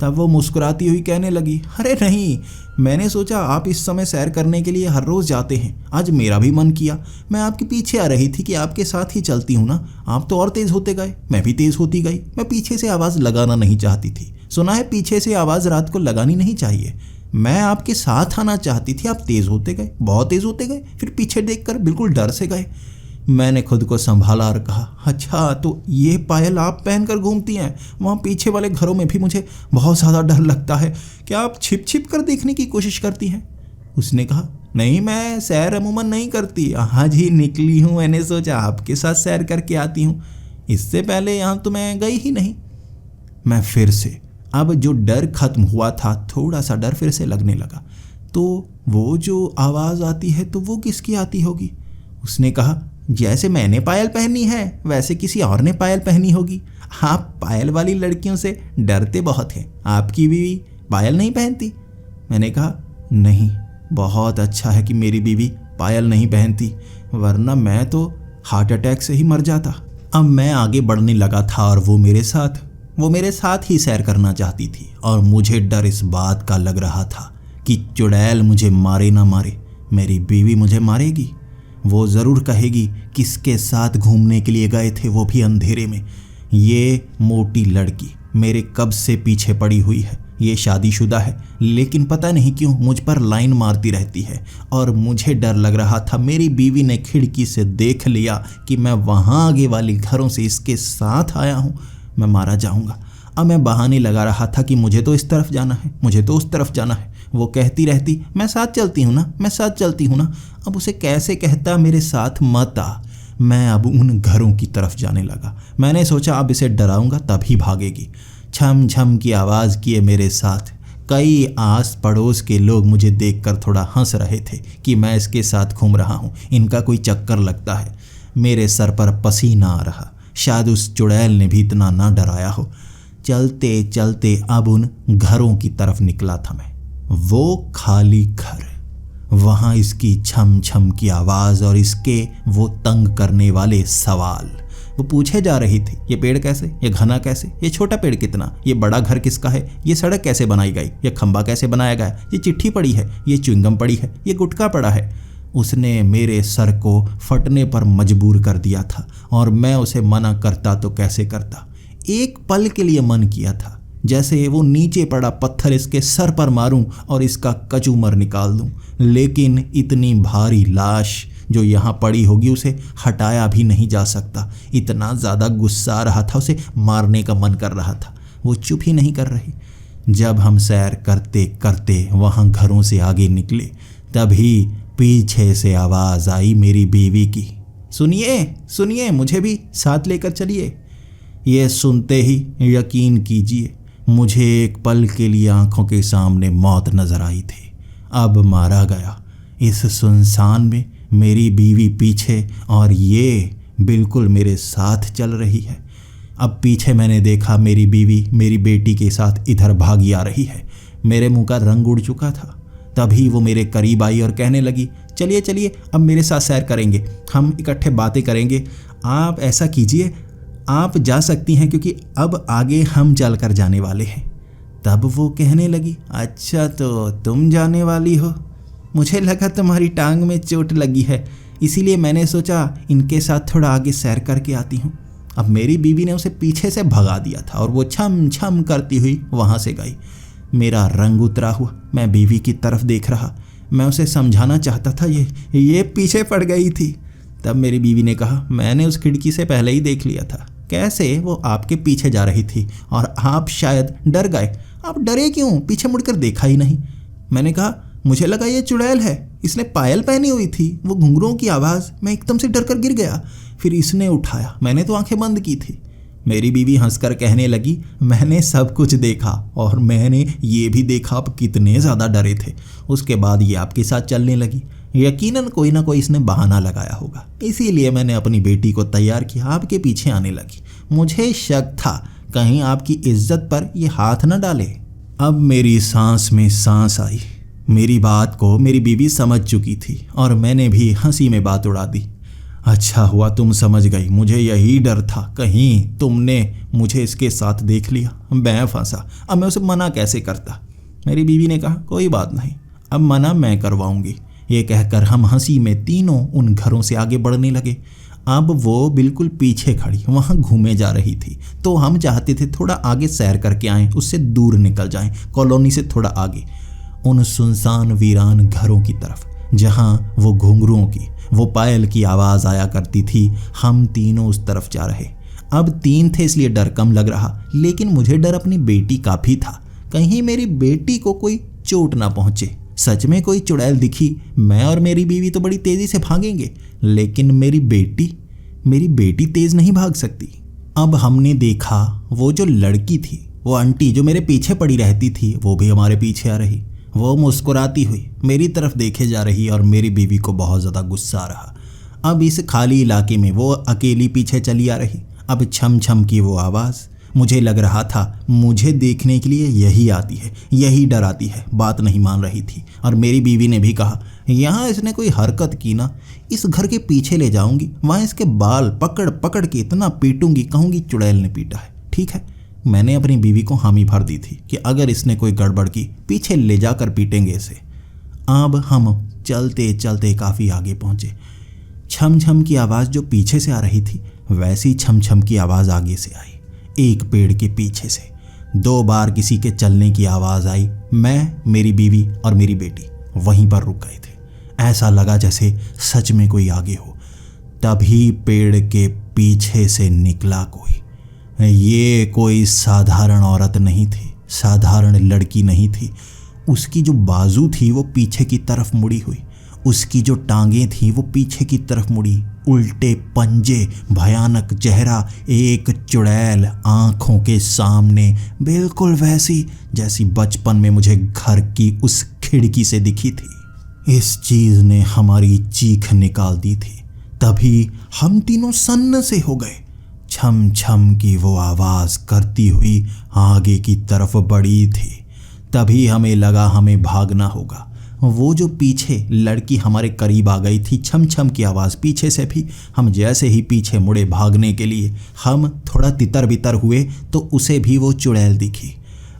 तब वो मुस्कुराती हुई कहने लगी, अरे नहीं, मैंने सोचा आप इस समय सैर करने के लिए हर रोज़ जाते हैं, आज मेरा भी मन किया, मैं आपके पीछे आ रही थी कि आपके साथ ही चलती हूँ ना। आप तो और तेज़ होते गए, मैं भी तेज़ होती गई। मैं पीछे से आवाज़ लगाना नहीं चाहती थी, सुना है पीछे से आवाज़ रात को लगानी नहीं चाहिए। मैं आपके साथ आना चाहती थी, आप तेज़ होते गए, बहुत तेज़ होते गए, फिर पीछे देखकर बिल्कुल डर से गए। मैंने खुद को संभाला और कहा, अच्छा तो ये पायल आप पहनकर घूमती हैं, वहाँ पीछे वाले घरों में भी मुझे बहुत ज़्यादा डर लगता है, क्या आप छिप छिप कर देखने की कोशिश करती हैं। उसने कहा, नहीं मैं सैर अमूमन नहीं करती, आज ही निकली हूँ, मैंने सोचा आपके साथ सैर करके आती हूँ, इससे पहले यहाँ तो मैं गई ही नहीं। मैं फिर से, अब जो डर खत्म हुआ था, थोड़ा सा डर फिर से लगने लगा। तो वो जो आवाज़ आती है तो वो किसकी आती होगी? उसने कहा, जैसे मैंने पायल पहनी है वैसे किसी और ने पायल पहनी होगी। आप पायल वाली लड़कियों से डरते बहुत हैं, आपकी बीवी पायल नहीं पहनती। मैंने कहा, नहीं, बहुत अच्छा है कि मेरी बीवी पायल नहीं पहनती, वरना मैं तो हार्ट अटैक से ही मर जाता। अब मैं आगे बढ़ने लगा था और वो मेरे साथ ही सैर करना चाहती थी। और मुझे डर इस बात का लग रहा था कि चुड़ैल मुझे मारे ना मारे, मेरी बीवी मुझे मारेगी। वो ज़रूर कहेगी किसके साथ घूमने के लिए गए थे, वो भी अंधेरे में। ये मोटी लड़की मेरे कब से पीछे पड़ी हुई है, ये शादीशुदा है, लेकिन पता नहीं क्यों मुझ पर लाइन मारती रहती है। और मुझे डर लग रहा था, मेरी बीवी ने खिड़की से देख लिया कि मैं वहाँ आगे वाले घरों से इसके साथ आया हूँ, मैं मारा जाऊँगा। अब मैं बहाने लगा रहा था कि मुझे तो इस तरफ जाना है, मुझे तो उस तरफ जाना है। वो कहती रहती, मैं साथ चलती हूँ ना, मैं साथ चलती हूँ ना। अब उसे कैसे कहता, मेरे साथ मत आ। मैं अब उन घरों की तरफ जाने लगा। मैंने सोचा अब इसे डराऊंगा तभी भागेगी। छम छम की आवाज़ किए मेरे साथ। कई आस पड़ोस के लोग मुझे देखकर थोड़ा हंस रहे थे कि मैं इसके साथ घूम रहा हूँ, इनका कोई चक्कर लगता है। मेरे सर पर पसीना आ रहा, शायद उस चुड़ैल ने भी इतना ना डराया हो। चलते चलते अब उन घरों की तरफ निकला था मैं। वो खाली घर, वहाँ इसकी छम छम की आवाज़ और इसके वो तंग करने वाले सवाल। वो पूछे जा रही थी, ये पेड़ कैसे, ये घना कैसे, ये छोटा पेड़ कितना, ये बड़ा घर किसका है, ये सड़क कैसे बनाई गई, ये खंबा कैसे बनाया गया, ये चिट्ठी पड़ी है, ये च्युइंगम पड़ी है, ये गुटखा पड़ा है। उसने मेरे सर को फटने पर मजबूर कर दिया था और मैं उसे मना करता तो कैसे करता। एक पल के लिए मन किया था जैसे वो नीचे पड़ा पत्थर इसके सर पर मारूं और इसका कचूमर निकाल दूं, लेकिन इतनी भारी लाश जो यहाँ पड़ी होगी उसे हटाया भी नहीं जा सकता। इतना ज़्यादा गुस्सा आ रहा था, उसे मारने का मन कर रहा था। वो चुप ही नहीं कर रही। जब हम सैर करते करते वहाँ घरों से आगे निकले, तभी पीछे से आवाज़ आई मेरी बीवी की, सुनिए सुनिए, मुझे भी साथ लेकर चलिए। ये सुनते ही यकीन कीजिए, मुझे एक पल के लिए आंखों के सामने मौत नजर आई थी। अब मारा गया। इस सुनसान में मेरी बीवी पीछे और ये बिल्कुल मेरे साथ चल रही है। अब पीछे मैंने देखा मेरी बीवी मेरी बेटी के साथ इधर भागी आ रही है। मेरे मुंह का रंग उड़ चुका था। तभी वो मेरे करीब आई और कहने लगी, चलिए चलिए, अब मेरे साथ सैर करेंगे, हम इकट्ठे बातें करेंगे। आप ऐसा कीजिए, आप जा सकती हैं क्योंकि अब आगे हम चल कर जाने वाले हैं। तब वो कहने लगी, अच्छा तो तुम जाने वाली हो, मुझे लगा तुम्हारी टांग में चोट लगी है, इसीलिए मैंने सोचा इनके साथ थोड़ा आगे सैर करके आती हूँ। अब मेरी बीवी ने उसे पीछे से भगा दिया था और वो छम छम करती हुई वहाँ से गई। मेरा रंग उतरा हुआ, मैं बीवी की तरफ देख रहा। मैं उसे समझाना चाहता था, ये पीछे पड़ गई थी। तब मेरी बीवी ने कहा, मैंने उस खिड़की से पहले ही देख लिया था, कैसे वो आपके पीछे जा रही थी और आप शायद डर गए। आप डरे क्यों, पीछे मुड़कर देखा ही नहीं। मैंने कहा, मुझे लगा ये चुड़ैल है, इसने पायल पहनी हुई थी, वो घुंघरुओं की आवाज़, मैं एकदम से डर कर गिर गया। फिर इसने उठाया, मैंने तो आंखें बंद की थी। मेरी बीवी हंसकर कहने लगी, मैंने सब कुछ देखा और मैंने ये भी देखा आप कितने ज़्यादा डरे थे। उसके बाद ये आपके साथ चलने लगी। यकीनन कोई ना कोई इसने बहाना लगाया होगा, इसीलिए मैंने अपनी बेटी को तैयार किया, आपके पीछे आने लगी। मुझे शक था कहीं आपकी इज्जत पर ये हाथ न डाले। अब मेरी सांस में सांस आई। मेरी बात को मेरी बीवी समझ चुकी थी और मैंने भी हंसी में बात उड़ा दी। अच्छा हुआ तुम समझ गई, मुझे यही डर था कहीं तुमने मुझे इसके साथ देख लिया, मैं फंसा। अब मैं उसे मना कैसे करता। मेरी बीवी ने कहा, कोई बात नहीं, अब मना मैं करवाऊंगी। ये कहकर हम हंसी में तीनों उन घरों से आगे बढ़ने लगे। अब वो बिल्कुल पीछे खड़ी वहाँ घूमे जा रही थी, तो हम चाहते थे थोड़ा आगे सैर करके आएं, उससे दूर निकल जाएं, कॉलोनी से थोड़ा आगे, उन सुनसान वीरान घरों की तरफ जहाँ वो घुंघरुओं की, वो पायल की आवाज़ आया करती थी। हम तीनों उस तरफ जा रहे। अब तीन थे इसलिए डर कम लग रहा, लेकिन मुझे डर अपनी बेटी का भी था, कहीं मेरी बेटी को कोई चोट ना पहुँचे। सच में कोई चुड़ैल दिखी, मैं और मेरी बीवी तो बड़ी तेज़ी से भागेंगे, लेकिन मेरी बेटी तेज़ नहीं भाग सकती। अब हमने देखा वो जो लड़की थी वो आंटी जो मेरे पीछे पड़ी रहती थी वो भी हमारे पीछे आ रही। वो मुस्कुराती हुई मेरी तरफ देखे जा रही और मेरी बीवी को बहुत ज़्यादा गुस्सा आ रहा। अब इस खाली इलाके में वो अकेली पीछे चली आ रही। अब छम छम की वो आवाज़, मुझे लग रहा था मुझे देखने के लिए यही आती है, यही डराती है। बात नहीं मान रही थी और मेरी बीवी ने भी कहा, यहाँ इसने कोई हरकत की ना, इस घर के पीछे ले जाऊंगी, वहाँ इसके बाल पकड़ पकड़ के इतना पीटूंगी, कहूँगी चुड़ैल ने पीटा है। ठीक है, मैंने अपनी बीवी को हामी भर दी थी कि अगर इसने कोई गड़बड़ की पीछे ले जाकर पीटेंगे इसे। अब हम चलते चलते काफ़ी आगे पहुँचे। छम छम की आवाज़ जो पीछे से आ रही थी वैसी छम छम की आवाज़ आगे से आई, एक पेड़ के पीछे से। 2 बार किसी के चलने की आवाज़ आई। मैं, मेरी बीवी और मेरी बेटी वहीं पर रुक गए थे। ऐसा लगा जैसे सच में कोई आगे हो। तभी पेड़ के पीछे से निकला कोई। ये कोई साधारण औरत नहीं थी, साधारण लड़की नहीं थी। उसकी जो बाजू थी वो पीछे की तरफ मुड़ी हुई, उसकी जो टांगें थी वो पीछे की तरफ मुड़ी, उल्टे पंजे, भयानक चेहरा, एक चुड़ैल आंखों के सामने, बिल्कुल वैसी जैसी बचपन में मुझे घर की उस खिड़की से दिखी थी। इस चीज़ ने हमारी चीख निकाल दी थी। तभी हम तीनों सन्न से हो गए। छम छम की वो आवाज़ करती हुई आगे की तरफ बढ़ी थी। तभी हमें लगा हमें भागना होगा। वो जो पीछे लड़की हमारे करीब आ गई थी, छम छम की आवाज़ पीछे से भी। हम जैसे ही पीछे मुड़े भागने के लिए, हम थोड़ा तितर बितर हुए तो उसे भी वो चुड़ैल दिखी।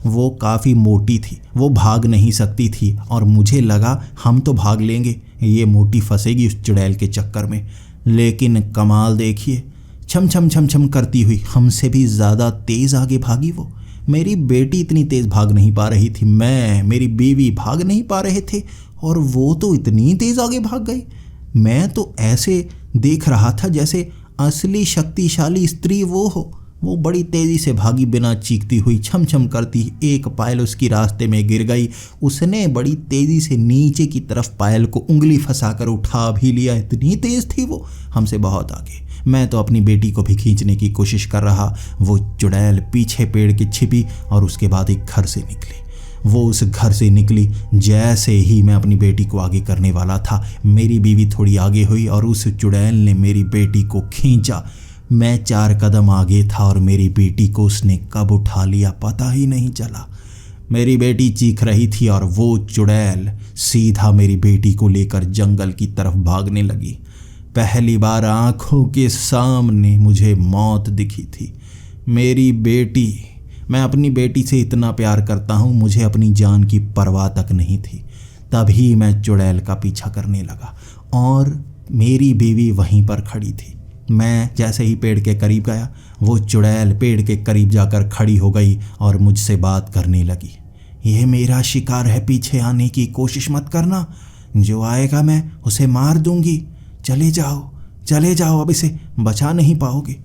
वो काफ़ी मोटी थी, वो भाग नहीं सकती थी और मुझे लगा हम तो भाग लेंगे, ये मोटी फंसेगी उस चुड़ैल के चक्कर में। लेकिन कमाल देखिए, छम छम छम छम करती हुई हमसे भी ज़्यादा तेज़ आगे भागी वो। मेरी बेटी इतनी तेज़ भाग नहीं पा रही थी, मैं, मेरी बीवी भाग नहीं पा रहे थे और वो तो इतनी तेज़ आगे भाग गई। मैं तो ऐसे देख रहा था जैसे असली शक्तिशाली स्त्री वो हो। वो बड़ी तेज़ी से भागी, बिना चीखती हुई, छम छम करती। एक पायल उसकी रास्ते में गिर गई। उसने बड़ी तेज़ी से नीचे की तरफ पायल को उंगली फंसाकर उठा भी लिया। इतनी तेज़ थी वो, हमसे बहुत आगे। मैं तो अपनी बेटी को भी खींचने की कोशिश कर रहा। वो चुड़ैल पीछे पेड़ के छिपी और उसके बाद एक घर से निकली। वो उस घर से निकली, जैसे ही मैं अपनी बेटी को आगे करने वाला था, मेरी बीवी थोड़ी आगे हुई और उस चुड़ैल ने मेरी बेटी को खींचा। मैं 4 कदम आगे था और मेरी बेटी को उसने कब उठा लिया पता ही नहीं चला। मेरी बेटी चीख रही थी और वो चुड़ैल सीधा मेरी बेटी को लेकर जंगल की तरफ भागने लगी। पहली बार आंखों के सामने मुझे मौत दिखी थी। मेरी बेटी, मैं अपनी बेटी से इतना प्यार करता हूँ, मुझे अपनी जान की परवाह तक नहीं थी। तभी मैं चुड़ैल का पीछा करने लगा और मेरी बीवी वहीं पर खड़ी थी। मैं जैसे ही पेड़ के करीब गया, वो चुड़ैल पेड़ के करीब जाकर खड़ी हो गई और मुझसे बात करने लगी। ये मेरा शिकार है, पीछे आने की कोशिश मत करना, जो आएगा मैं उसे मार दूंगी। चले जाओ, अब इसे बचा नहीं पाओगे।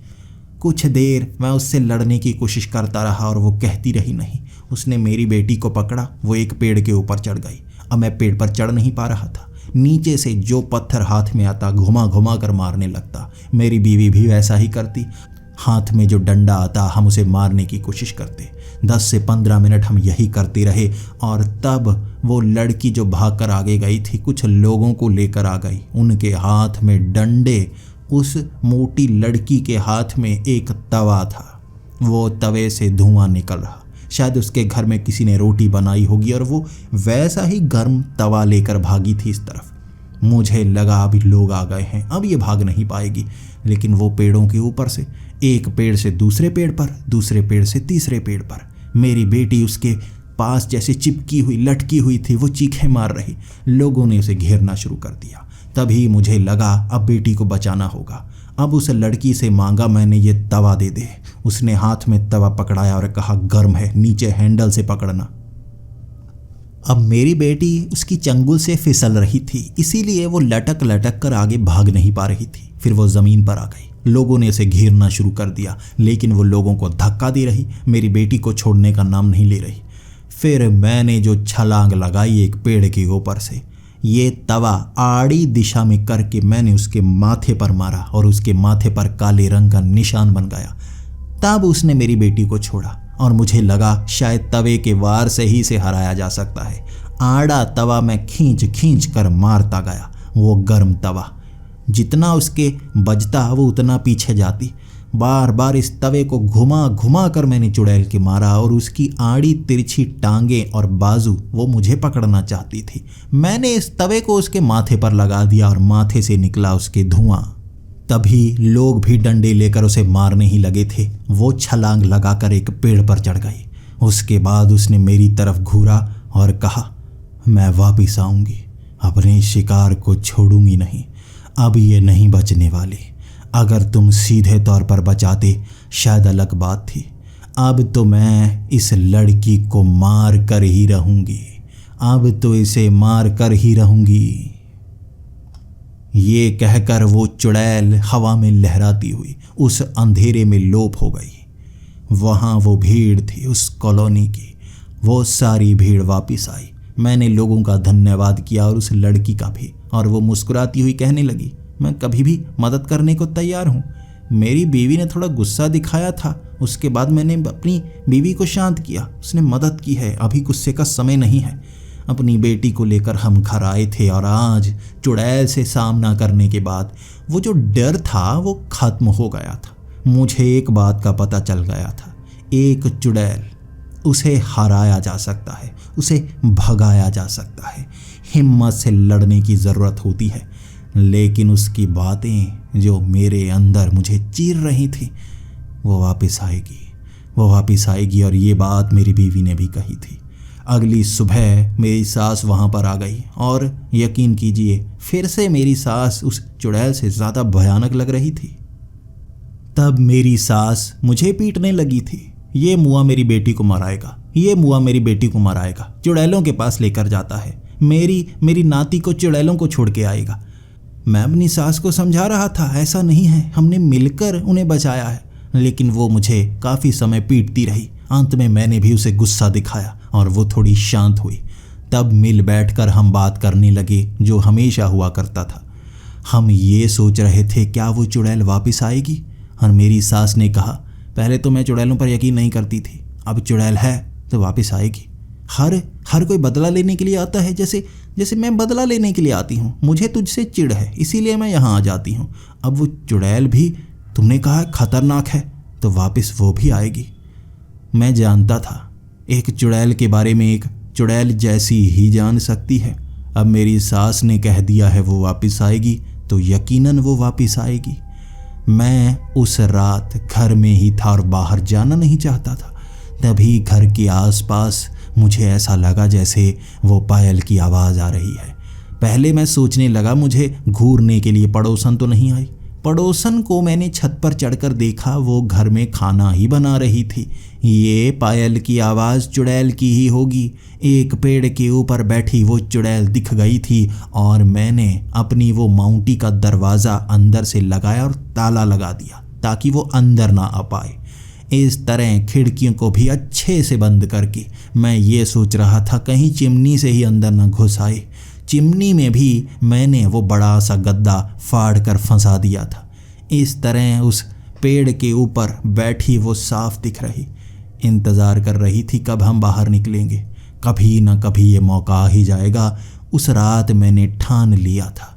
कुछ देर मैं उससे लड़ने की कोशिश करता रहा और वो कहती रही नहीं। उसने मेरी बेटी को पकड़ा, वो एक पेड़ के ऊपर चढ़ गई। अब मैं पेड़ पर चढ़ नहीं पा रहा था। नीचे से जो पत्थर हाथ में आता घुमा घुमा कर मारने लगता। मेरी बीवी भी वैसा ही करती। हाथ में जो डंडा आता हम उसे मारने की कोशिश करते। 10 से 15 मिनट हम यही करते रहे और तब वो लड़की जो भागकर आगे गई थी कुछ लोगों को लेकर आ गई। उनके हाथ में डंडे, उस मोटी लड़की के हाथ में एक तवा था। वो तवे से धुआं निकल रहा। शायद उसके घर में किसी ने रोटी बनाई होगी और वो वैसा ही गर्म तवा लेकर भागी थी इस तरफ। मुझे लगा अभी लोग आ गए हैं, अब ये भाग नहीं पाएगी। लेकिन वो पेड़ों के ऊपर से, एक पेड़ से दूसरे पेड़ पर, दूसरे पेड़ से तीसरे पेड़ पर, मेरी बेटी उसके पास जैसे चिपकी हुई, लटकी हुई थी। वो चीखें मार रही। लोगों ने उसे घेरना शुरू कर दिया। तभी मुझे लगा अब बेटी को बचाना होगा। अब उस लड़की से मांगा मैंने, ये तवा दे दे। उसने हाथ में तवा पकड़ाया और कहा गर्म है, नीचे हैंडल से पकड़ना। अब मेरी बेटी उसकी चंगुल से फिसल रही थी, इसीलिए वो लटक लटक कर आगे भाग नहीं पा रही थी। फिर वो ज़मीन पर आ गई। लोगों ने उसे घेरना शुरू कर दिया, लेकिन वो लोगों को धक्का दे रही, मेरी बेटी को छोड़ने का नाम नहीं ले रही। फिर मैंने जो छलांग लगाई एक पेड़ के ऊपर से, ये तवा आड़ी दिशा में करके मैंने उसके माथे पर मारा और उसके माथे पर काले रंग का निशान बन गया। तब उसने मेरी बेटी को छोड़ा। और मुझे लगा शायद तवे के वार से ही से हराया जा सकता है। आड़ा तवा मैं खींच खींच कर मारता गया। वो गर्म तवा जितना उसके बजता वो उतना पीछे जाती। बार बार इस तवे को घुमा घुमा कर मैंने चुड़ैल के मारा और उसकी आड़ी तिरछी टांगें और बाजू वो मुझे पकड़ना चाहती थी। मैंने इस तवे को उसके माथे पर लगा दिया और माथे से निकला उसके धुआं। तभी लोग भी डंडे लेकर उसे मारने ही लगे थे। वो छलांग लगाकर एक पेड़ पर चढ़ गई। उसके बाद उसने मेरी तरफ घूरा और कहा, मैं वापिस आऊंगी, अपने शिकार को छोड़ूंगी नहीं। अब ये नहीं बचने वाले। अगर तुम सीधे तौर पर बचाते शायद अलग बात थी। अब तो मैं इस लड़की को मार कर ही रहूंगी। अब तो इसे मार कर ही रहूंगी। ये कहकर वो चुड़ैल हवा में लहराती हुई उस अंधेरे में लोप हो गई। वहाँ वो भीड़ थी उस कॉलोनी की। वो सारी भीड़ वापस आई। मैंने लोगों का धन्यवाद किया और उस लड़की का भी, और वो मुस्कुराती हुई कहने लगी, मैं कभी भी मदद करने को तैयार हूँ। मेरी बीवी ने थोड़ा गुस्सा दिखाया था, उसके बाद मैंने अपनी बीवी को शांत किया। उसने मदद की है। अभी गुस्से का समय नहीं है। अपनी बेटी को लेकर हम घर आए थे और आज चुड़ैल से सामना करने के बाद वो जो डर था वो खत्म हो गया था। मुझे एक बात का पता चल गया था, एक चुड़ैल, उसे हराया जा सकता है, उसे भगाया जा सकता है। हिम्मत से लड़ने की ज़रूरत होती है, लेकिन उसकी बातें जो मेरे अंदर मुझे चीर रही थी वो वापस आएगी, वो वापस आएगी। और ये बात मेरी बीवी ने भी कही थी। अगली सुबह मेरी सास वहाँ पर आ गई और यकीन कीजिए फिर से मेरी सास उस चुड़ैल से ज़्यादा भयानक लग रही थी। तब मेरी सास मुझे पीटने लगी थी, ये मुआ मेरी बेटी को मराएगा, ये मुआ मेरी बेटी को मराएगा, चुड़ैलों के पास लेकर जाता है, मेरी नाती को चुड़ैलों को छोड़ के आएगा। मैं अपनी सास को समझा रहा था, ऐसा नहीं है, हमने मिलकर उन्हें बचाया है, लेकिन वो मुझे काफ़ी समय पीटती रही। अंत में मैंने भी उसे गुस्सा दिखाया और वो थोड़ी शांत हुई। तब मिल बैठकर हम बात करने लगे, जो हमेशा हुआ करता था। हम ये सोच रहे थे क्या वो चुड़ैल वापस आएगी, और मेरी सास ने कहा, पहले तो मैं चुड़ैलों पर यकीन नहीं करती थी, अब चुड़ैल है तो वापस आएगी। हर कोई बदला लेने के लिए आता है, जैसे मैं बदला लेने के लिए आती हूँ। मुझे तुझसे चिढ़ है, इसीलिए मैं यहाँ आ जाती हूँ। अब वो चुड़ैल भी तुमने कहा खतरनाक है, तो वापस वो भी आएगी। मैं जानता था एक चुड़ैल के बारे में एक चुड़ैल जैसी ही जान सकती है। अब मेरी सास ने कह दिया है वो वापस आएगी, तो यकीनन वो वापस आएगी। मैं उस रात घर में ही था और बाहर जाना नहीं चाहता था। तभी घर के आसपास मुझे ऐसा लगा जैसे वो पायल की आवाज़ आ रही है। पहले मैं सोचने लगा मुझे घूरने के लिए पड़ोसन तो नहीं आई। पड़ोसन को मैंने छत पर चढ़कर देखा, वो घर में खाना ही बना रही थी। ये पायल की आवाज़ चुड़ैल की ही होगी। एक पेड़ के ऊपर बैठी वो चुड़ैल दिख गई थी और मैंने अपनी वो माउंटी का दरवाज़ा अंदर से लगाया और ताला लगा दिया ताकि वो अंदर ना आ पाए। इस तरह खिड़कियों को भी अच्छे से बंद करके मैं ये सोच रहा था कहीं चिमनी से ही अंदर न घुस आए। चिमनी में भी मैंने वो बड़ा सा गद्दा फाड़ कर फंसा दिया था। इस तरह उस पेड़ के ऊपर बैठी वो साफ दिख रही, इंतज़ार कर रही थी कब हम बाहर निकलेंगे। कभी ना कभी ये मौका आ ही जाएगा। उस रात मैंने ठान लिया था।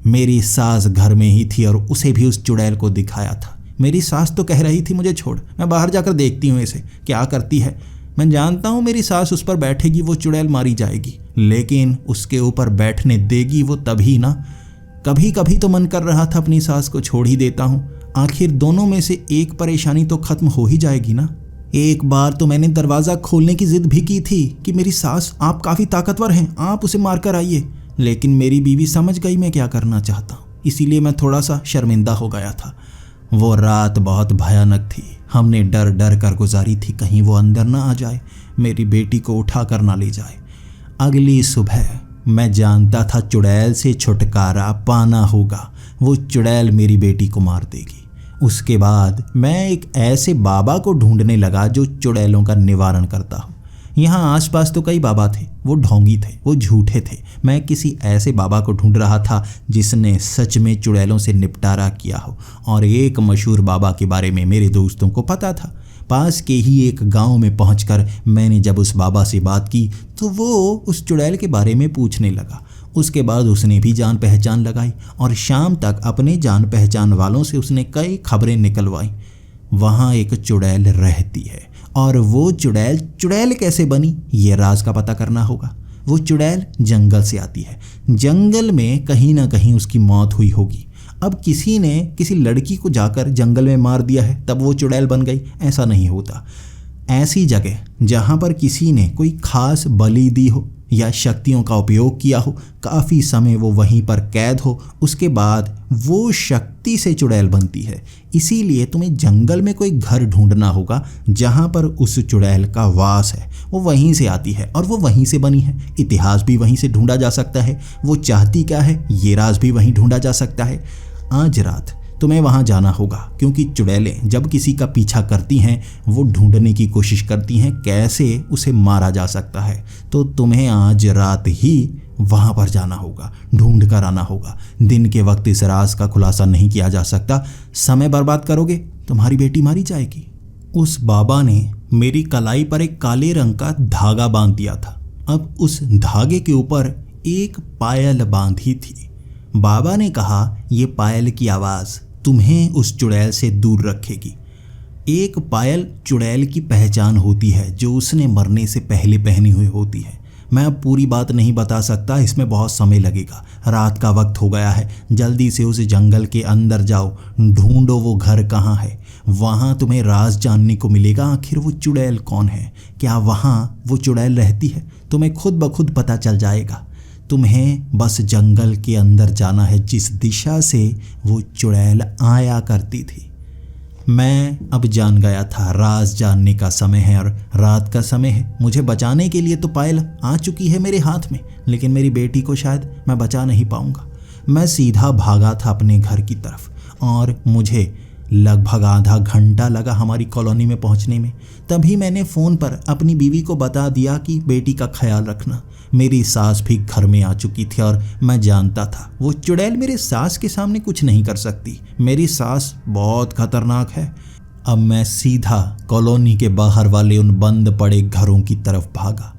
मेरी सास घर में ही थी और उसे भी उस चुड़ैल को दिखाया था। मेरी सास तो कह रही थी मुझे छोड़, मैं बाहर जाकर देखती हूँ इसे क्या करती है। मैं जानता हूँ मेरी सास उस पर बैठेगी, वो चुड़ैल मारी जाएगी, लेकिन उसके ऊपर बैठने देगी वो तभी ना। कभी कभी तो मन कर रहा था अपनी सास को छोड़ ही देता हूँ, आखिर दोनों में से एक परेशानी तो खत्म हो ही जाएगी ना। एक बार तो मैंने दरवाज़ा खोलने की जिद भी की थी कि मेरी सास आप काफ़ी ताकतवर हैं, आप उसे मार कर आइए, लेकिन मेरी बीवी समझ गई मैं क्या करना चाहता हूँ, इसीलिए मैं थोड़ा सा शर्मिंदा हो गया था। वो रात बहुत भयानक थी। हमने डर डर कर गुजारी थी कहीं वो अंदर ना आ जाए, मेरी बेटी को उठा कर ना ले जाए। अगली सुबह मैं जानता था चुड़ैल से छुटकारा पाना होगा। वो चुड़ैल मेरी बेटी को मार देगी। उसके बाद मैं एक ऐसे बाबा को ढूंढने लगा जो चुड़ैलों का निवारण करता हो। यहाँ आसपास तो कई बाबा थे, वो ढोंगी थे, वो झूठे थे। मैं किसी ऐसे बाबा को ढूंढ रहा था जिसने सच में चुड़ैलों से निपटारा किया हो, और एक मशहूर बाबा के बारे में मेरे दोस्तों को पता था। पास के ही एक गांव में पहुंचकर मैंने जब उस बाबा से बात की तो वो उस चुड़ैल के बारे में पूछने लगा। उसके बाद उसने भी जान पहचान लगाई और शाम तक अपने जान पहचान वालों से उसने कई खबरें निकलवाई। वहाँ एक चुड़ैल रहती है और वो चुड़ैल कैसे बनी ये राज का पता करना होगा। वो चुड़ैल जंगल से आती है, जंगल में कहीं ना कहीं उसकी मौत हुई होगी। अब किसी ने किसी लड़की को जाकर जंगल में मार दिया है तब वो चुड़ैल बन गई, ऐसा नहीं होता। ऐसी जगह जहाँ पर किसी ने कोई खास बलि दी हो या शक्तियों का उपयोग किया हो, काफ़ी समय वो वहीं पर कैद हो, उसके बाद वो शक्ति से चुड़ैल बनती है। इसीलिए तुम्हें जंगल में कोई घर ढूंढना होगा जहाँ पर उस चुड़ैल का वास है। वो वहीं से आती है और वो वहीं से बनी है। इतिहास भी वहीं से ढूंढा जा सकता है। वो चाहती क्या है ये राज भी वहीं ढूंढा जा सकता है। आज रात तुम्हें वहाँ जाना होगा क्योंकि चुड़ैलें जब किसी का पीछा करती हैं वो ढूंढने की कोशिश करती हैं कैसे उसे मारा जा सकता है। तो तुम्हें आज रात ही वहाँ पर जाना होगा, ढूंढ कर आना होगा। दिन के वक्त इस राज का खुलासा नहीं किया जा सकता। समय बर्बाद करोगे तुम्हारी बेटी मारी जाएगी। उस बाबा ने मेरी कलाई पर एक काले रंग का धागा बांध दिया था। अब उस धागे के ऊपर एक पायल बांधी थी। बाबा ने कहा ये पायल की आवाज़ तुम्हें उस चुड़ैल से दूर रखेगी। एक पायल चुड़ैल की पहचान होती है जो उसने मरने से पहले पहनी हुई होती है। मैं अब पूरी बात नहीं बता सकता, इसमें बहुत समय लगेगा। रात का वक्त हो गया है, जल्दी से उस जंगल के अंदर जाओ, ढूंढो वो घर कहाँ है। वहाँ तुम्हें राज जानने को मिलेगा आखिर वो चुड़ैल कौन है। क्या वहाँ वो चुड़ैल रहती है तुम्हें खुद ब खुद पता चल जाएगा। तुम्हें बस जंगल के अंदर जाना है जिस दिशा से वो चुड़ैल आया करती थी। मैं अब जान गया था राज जानने का समय है और रात का समय है। मुझे बचाने के लिए तो पायल आ चुकी है मेरे हाथ में, लेकिन मेरी बेटी को शायद मैं बचा नहीं पाऊंगा। मैं सीधा भागा था अपने घर की तरफ और मुझे लगभग आधा घंटा लगा हमारी कॉलोनी में पहुंचने में। तभी मैंने फ़ोन पर अपनी बीवी को बता दिया कि बेटी का ख्याल रखना। मेरी सास भी घर में आ चुकी थी और मैं जानता था वो चुड़ैल मेरे सास के सामने कुछ नहीं कर सकती। मेरी सास बहुत खतरनाक है। अब मैं सीधा कॉलोनी के बाहर वाले उन बंद पड़े घरों की तरफ भागा।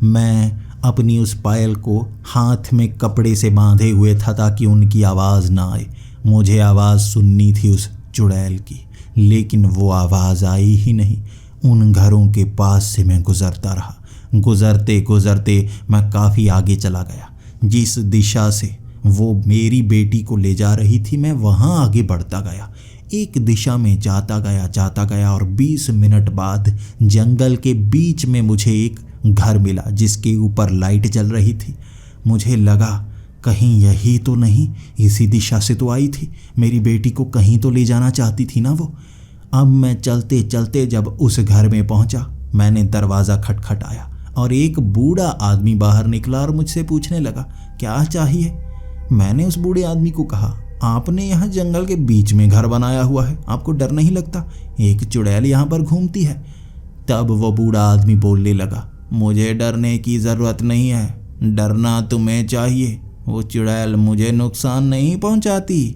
मैं अपनी उस पायल को हाथ में कपड़े से बांधे हुए था ताकि उनकी आवाज़ ना आए। मुझे आवाज़ सुननी थी उस चुड़ैल की, लेकिन वो आवाज़ आई ही नहीं। उन घरों के पास से मैं गुज़रता रहा। गुज़रते गुज़रते मैं काफ़ी आगे चला गया। जिस दिशा से वो मेरी बेटी को ले जा रही थी मैं वहाँ आगे बढ़ता गया। एक दिशा में जाता गया और 20 मिनट बाद जंगल के बीच में मुझे एक घर मिला जिसके ऊपर लाइट जल रही थी। मुझे लगा कहीं यही तो नहीं, इसी दिशा से तो आई थी। मेरी बेटी को कहीं तो ले जाना चाहती थी ना वो। अब मैं चलते चलते जब उस घर में पहुंचा, मैंने दरवाज़ा खटखटाया और एक बूढ़ा आदमी बाहर निकला और मुझसे पूछने लगा क्या चाहिए। मैंने उस बूढ़े आदमी को कहा आपने यहाँ जंगल के बीच में घर बनाया हुआ है, आपको डर नहीं लगता? एक चुड़ैल यहाँ पर घूमती है। तब वो बूढ़ा आदमी बोलने लगा मुझे डरने की ज़रूरत नहीं है, डरना तुम्हें चाहिए। वो चुड़ैल मुझे नुकसान नहीं पहुंचाती,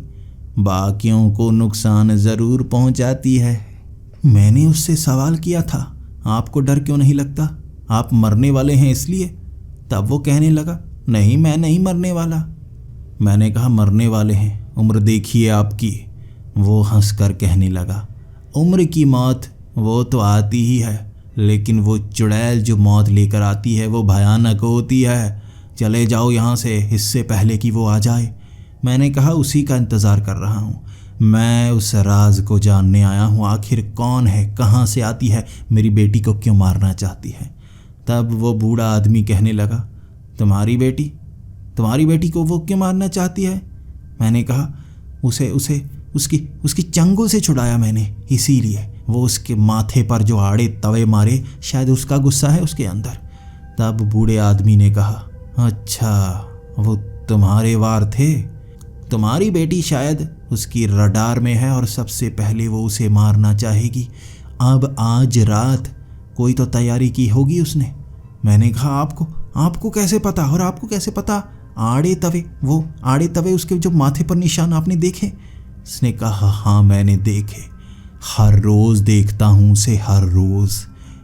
बाकियों को नुकसान ज़रूर पहुंचाती है। मैंने उससे सवाल किया था आपको डर क्यों नहीं लगता, आप मरने वाले हैं इसलिए? तब वो कहने लगा नहीं मैं नहीं मरने वाला। मैंने कहा मरने वाले हैं, उम्र देखिए आपकी। वो हंसकर कहने लगा उम्र की मौत वो तो आती ही है, लेकिन वो चुड़ैल जो मौत लेकर आती है वो भयानक होती है। चले जाओ यहाँ से इससे पहले कि वो आ जाए। मैंने कहा उसी का इंतज़ार कर रहा हूँ। मैं उस राज को जानने आया हूँ, आखिर कौन है, कहाँ से आती है, मेरी बेटी को क्यों मारना चाहती है। तब वो बूढ़ा आदमी कहने लगा तुम्हारी बेटी को वो क्यों मारना चाहती है? मैंने कहा उसे उसकी चंगुल से छुड़ाया मैंने, इसीलिए वो उसके माथे पर जो आड़े तवे मारे शायद उसका गुस्सा है उसके अंदर। तब बूढ़े आदमी ने कहा अच्छा वो तुम्हारे वार थे, तुम्हारी बेटी शायद उसकी रडार में है और सबसे पहले वो उसे मारना चाहेगी। अब आज रात कोई तो तैयारी की होगी उसने। मैंने कहा आपको कैसे पता, और आपको कैसे पता आड़े तवे उसके जो माथे पर निशान आपने देखे? उसने कहा हाँ मैंने देखे। हर रोज़ देखता हूँ उसे, हर रोज़।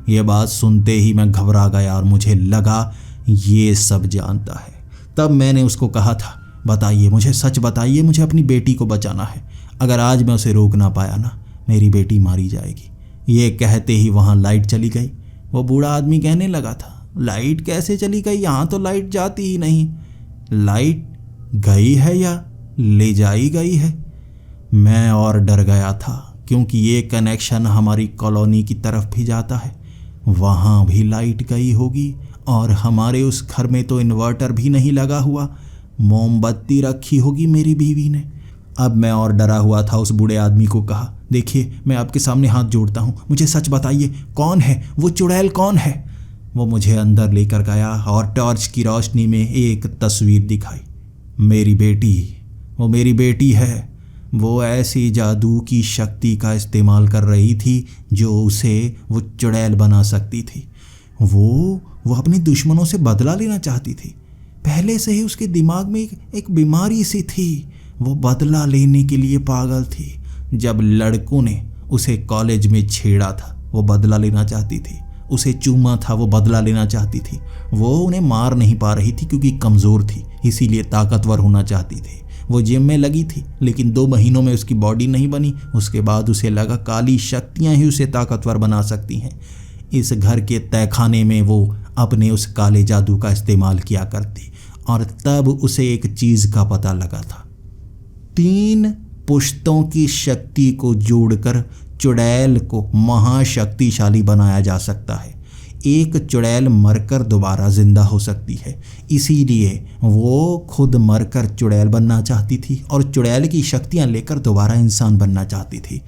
ये बात सुनते ही मैं घबरा गया और मुझे लगा ये सब जानता है। तब मैंने उसको कहा था, बताइए, मुझे सच बताइए, मुझे अपनी बेटी को बचाना है। अगर आज मैं उसे रोक ना पाया ना, मेरी बेटी मारी जाएगी। ये कहते ही वहाँ लाइट चली गई। वो बूढ़ा आदमी कहने लगा था, लाइट कैसे चली गई? यहाँ तो लाइट जाती ही नहीं। लाइट गई है या ले जाई गई है? मैं और डर गया था, क्योंकि ये कनेक्शन हमारी कॉलोनी की तरफ भी जाता है। वहाँ भी लाइट गई होगी और हमारे उस घर में तो इन्वर्टर भी नहीं लगा हुआ। मोमबत्ती रखी होगी मेरी बीवी ने। अब मैं और डरा हुआ था उस बूढ़े आदमी को कहा, देखिए, मैं आपके सामने हाथ जोड़ता हूँ, मुझे सच बताइए, कौन है वो चुड़ैल, कौन है? वो मुझे अंदर लेकर गया और टॉर्च की रोशनी में एक तस्वीर दिखाई। मेरी बेटी, वो मेरी बेटी है। वो ऐसी जादू की शक्ति का इस्तेमाल कर रही थी जो उसे वो चुड़ैल बना सकती थी। वो अपने दुश्मनों से बदला लेना चाहती थी। पहले से ही उसके दिमाग में एक बीमारी सी थी। वो बदला लेने के लिए पागल थी। जब लड़कों ने उसे कॉलेज में छेड़ा था, वो बदला लेना चाहती थी। उसे चूमा था, वो बदला लेना चाहती थी। वो उन्हें मार नहीं पा रही थी क्योंकि कमज़ोर थी, इसीलिए ताकतवर होना चाहती थी। वो जिम में लगी थी, लेकिन 2 महीनों में उसकी बॉडी नहीं बनी। उसके बाद उसे लगा काली शक्तियाँ ही उसे ताकतवर बना सकती हैं। इस घर के तहखाने में वो अपने उस काले जादू का इस्तेमाल किया करती, और तब उसे एक चीज़ का पता लगा था। 3 पुश्तों की शक्ति को जोड़कर चुड़ैल को महाशक्तिशाली बनाया जा सकता है। एक चुड़ैल मरकर दोबारा जिंदा हो सकती है, इसीलिए वो खुद मरकर चुड़ैल बनना चाहती थी और चुड़ैल की शक्तियाँ लेकर दोबारा इंसान बनना चाहती थी।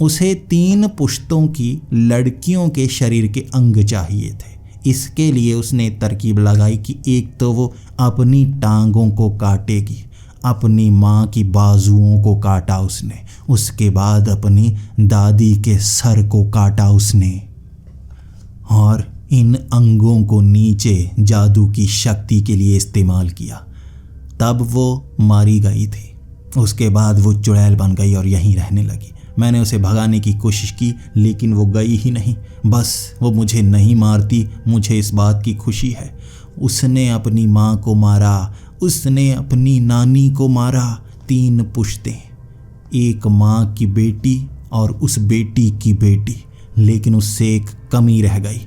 उसे 3 पुश्तों की लड़कियों के शरीर के अंग चाहिए थे। इसके लिए उसने तरकीब लगाई कि एक तो वो अपनी टांगों को काटेगी, अपनी माँ की बाजुओं को काटा उसने, उसके बाद अपनी दादी के सर को काटा उसने, और इन अंगों को नीचे जादू की शक्ति के लिए इस्तेमाल किया। तब वो मारी गई थी। उसके बाद वो चुड़ैल बन गई और यहीं रहने लगी। मैंने उसे भगाने की कोशिश की, लेकिन वो गई ही नहीं। बस वो मुझे नहीं मारती, मुझे इस बात की खुशी है। उसने अपनी माँ को मारा, उसने अपनी नानी को मारा। 3 पुश्तें, एक माँ की बेटी और उस बेटी की बेटी, लेकिन उससे एक कमी रह गई,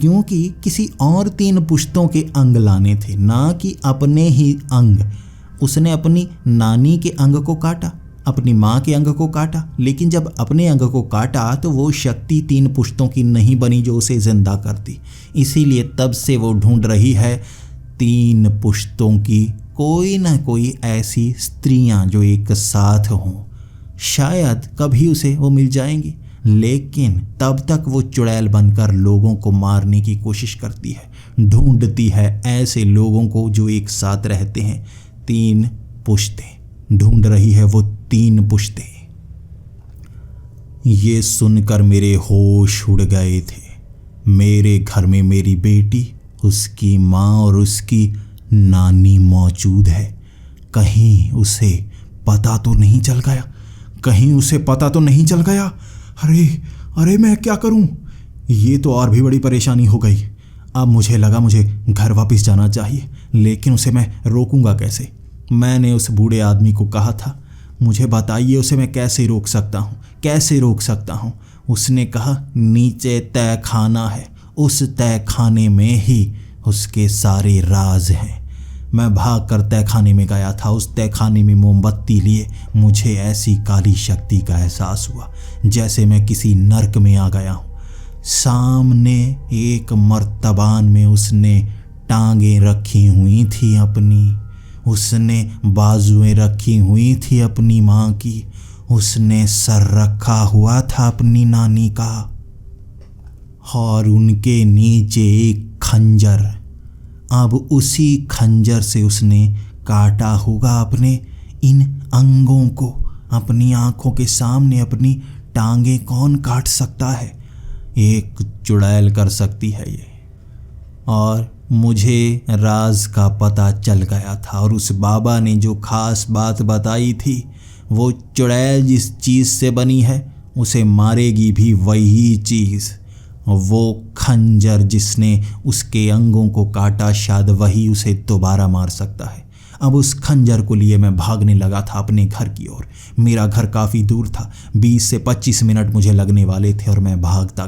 क्योंकि किसी और 3 पुश्तों के अंग लाने थे, ना कि अपने ही अंग। उसने अपनी नानी के अंग को काटा, अपनी माँ के अंग को काटा, लेकिन जब अपने अंग को काटा तो वो शक्ति 3 पुश्तों की नहीं बनी जो उसे जिंदा करती। इसीलिए तब से वो ढूंढ रही है 3 पुश्तों की कोई ना कोई ऐसी स्त्रियां जो एक साथ हों। शायद कभी उसे वो मिल जाएंगी, लेकिन तब तक वो चुड़ैल बनकर लोगों को मारने की कोशिश करती है, ढूंढती है ऐसे लोगों को जो एक साथ रहते हैं। 3 पुश्तें ढूंढ रही है वो, 3 पुश्तें। ये सुनकर मेरे होश उड़ गए थे। मेरे घर में मेरी बेटी, उसकी माँ और उसकी नानी मौजूद है। कहीं उसे पता तो नहीं चल गया? कहीं उसे पता तो नहीं चल गया? अरे मैं क्या करूं? ये तो और भी बड़ी परेशानी हो गई। अब मुझे लगा मुझे घर वापस जाना चाहिए, लेकिन उसे मैं रोकूंगा कैसे? मैंने उस बूढ़े आदमी को कहा था, मुझे बताइए उसे मैं कैसे रोक सकता हूँ, कैसे रोक सकता हूँ? उसने कहा, नीचे तय खाना है, उस तय खाने में ही उसके सारे राज हैं। मैं भाग कर तहखाने में गया था। उस तहखाने में मोमबत्ती लिए मुझे ऐसी काली शक्ति का एहसास हुआ जैसे मैं किसी नर्क में आ गया हूँ। सामने एक मर्तबान में उसने टांगें रखी हुई थी अपनी, उसने बाजुएं रखी हुई थी अपनी माँ की, उसने सर रखा हुआ था अपनी नानी का, और उनके नीचे एक खंजर। अब उसी खंजर से उसने काटा होगा अपने इन अंगों को। अपनी आंखों के सामने अपनी टांगें कौन काट सकता है? एक चुड़ैल कर सकती है ये। और मुझे राज का पता चल गया था, और उस बाबा ने जो खास बात बताई थी, वो चुड़ैल जिस चीज़ से बनी है उसे मारेगी भी वही चीज़, वो खंजर जिसने उसके अंगों को काटा, शायद वही उसे दोबारा मार सकता है। अब उस खंजर को लिए मैं भागने लगा था अपने घर की ओर। मेरा घर काफ़ी दूर था, 20 से 25 मिनट मुझे लगने वाले थे और मैं भागता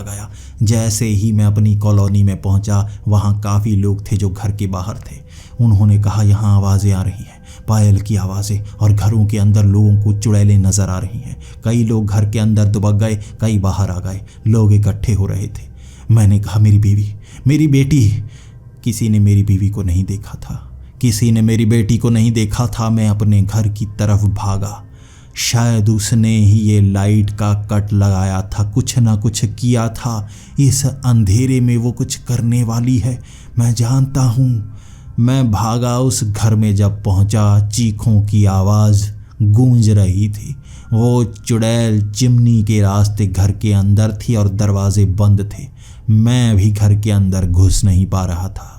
गया। जैसे ही मैं अपनी कॉलोनी में पहुंचा, वहां काफ़ी लोग थे जो घर के बाहर थे। उन्होंने कहा यहाँ आवाज़ें आ रही हैं, पायल की आवाज़ें, और घरों के अंदर लोगों को चुड़ैलें नज़र आ रही हैं। कई लोग घर के अंदर दुबक गए, कई बाहर आ गए, लोग इकट्ठे हो रहे थे। मैंने कहा मेरी बीवी, मेरी बेटी। किसी ने मेरी बीवी को नहीं देखा था, किसी ने मेरी बेटी को नहीं देखा था। मैं अपने घर की तरफ भागा। शायद उसने ही ये लाइट का कट लगाया था, कुछ ना कुछ किया था। इस अंधेरे में वो कुछ करने वाली है, मैं जानता हूँ। मैं भागा उस घर में। जब पहुँचा, चीखों की आवाज़ गूंज रही थी। वो चुड़ैल चिमनी के रास्ते घर के अंदर थी और दरवाजे बंद थे। मैं भी घर के अंदर घुस नहीं पा रहा था।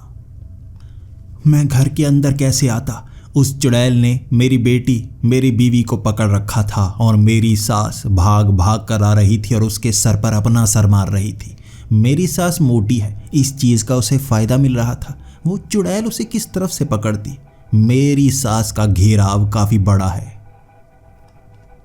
मैं घर के अंदर कैसे आता? उस चुड़ैल ने मेरी बेटी, मेरी बीवी को पकड़ रखा था और मेरी सास भाग भाग कर आ रही थी और उसके सर पर अपना सर मार रही थी। मेरी सास मोटी है, इस चीज़ का उसे फ़ायदा मिल रहा था। वो चुड़ैल उसे किस तरफ से पकड़ती? मेरी सास का घेराव काफ़ी बड़ा है,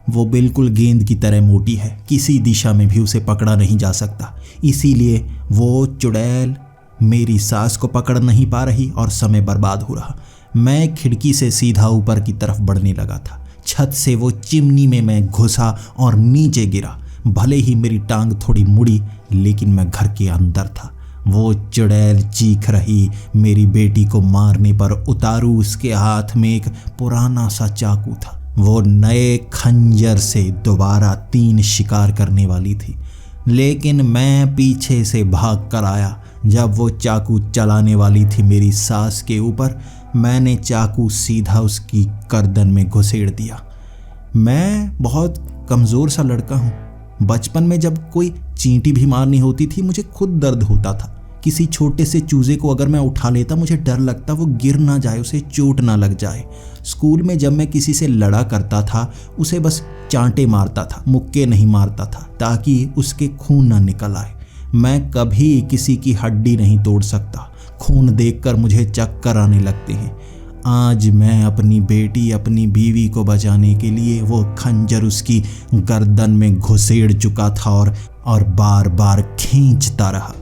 वो बिल्कुल गेंद की तरह मोटी है, किसी दिशा में भी उसे पकड़ा नहीं जा सकता। इसीलिए वो चुड़ैल मेरी सास को पकड़ नहीं पा रही और समय बर्बाद हो रहा। मैं खिड़की से सीधा ऊपर की तरफ बढ़ने लगा था। छत से वो चिमनी में मैं घुसा और नीचे गिरा। भले ही मेरी टांग थोड़ी मुड़ी, लेकिन मैं घर के अंदर था। वो चुड़ैल चीख रही। मेरी बेटी को मारने पर उतारू उसके हाथ में एक पुराना सा चाकू था। वो नए खंजर से दोबारा 3 शिकार करने वाली थी, लेकिन मैं पीछे से भाग कर आया। जब वो चाकू चलाने वाली थी मेरी सास के ऊपर, मैंने चाकू सीधा उसकी गर्दन में घुसेड़ दिया। मैं बहुत कमज़ोर सा लड़का हूँ। बचपन में जब कोई चींटी भी मारनी होती थी, मुझे खुद दर्द होता था। किसी छोटे से चूजे को अगर मैं उठा लेता, मुझे डर लगता वो गिर ना जाए, उसे चोट ना लग जाए। स्कूल में जब मैं किसी से लड़ा करता था, उसे बस चांटे मारता था, मुक्के नहीं मारता था, ताकि उसके खून ना निकल आए। मैं कभी किसी की हड्डी नहीं तोड़ सकता। खून देखकर मुझे चक्कर आने लगते हैं। आज मैं अपनी बेटी, अपनी बीवी को बचाने के लिए वो खंजर उसकी गर्दन में घुसेड़ चुका था और बार बार खींचता रहा।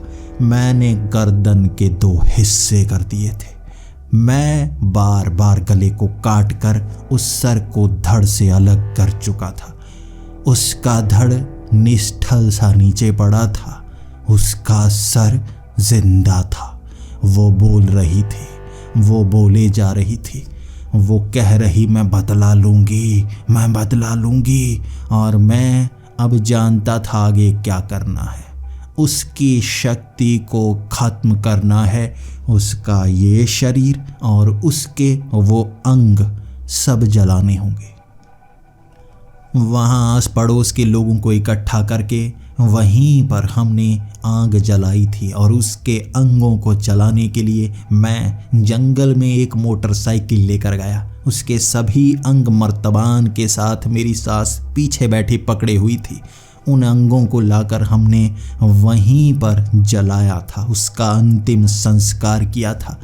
मैंने गर्दन के 2 हिस्से कर दिए थे। मैं बार बार गले को काट कर उस सर को धड़ से अलग कर चुका था। उसका धड़ निष्ठल सा नीचे पड़ा था, उसका सर जिंदा था। वो बोल रही थी, वो बोले जा रही थी। वो कह रही मैं बदला लूँगी, मैं बदला लूँगी। और मैं अब जानता था आगे क्या करना है। उसकी शक्ति को ख़त्म करना है। उसका ये शरीर और उसके वो अंग सब जलाने होंगे। वहाँ आस पड़ोस के लोगों को इकट्ठा करके वहीं पर हमने आग जलाई थी और उसके अंगों को जलाने के लिए मैं जंगल में एक मोटरसाइकिल लेकर गया। उसके सभी अंग मर्तबान के साथ मेरी सास पीछे बैठी पकड़े हुई थी। उन अंगों को लाकर हमने वहीं पर जलाया था, उसका अंतिम संस्कार किया था।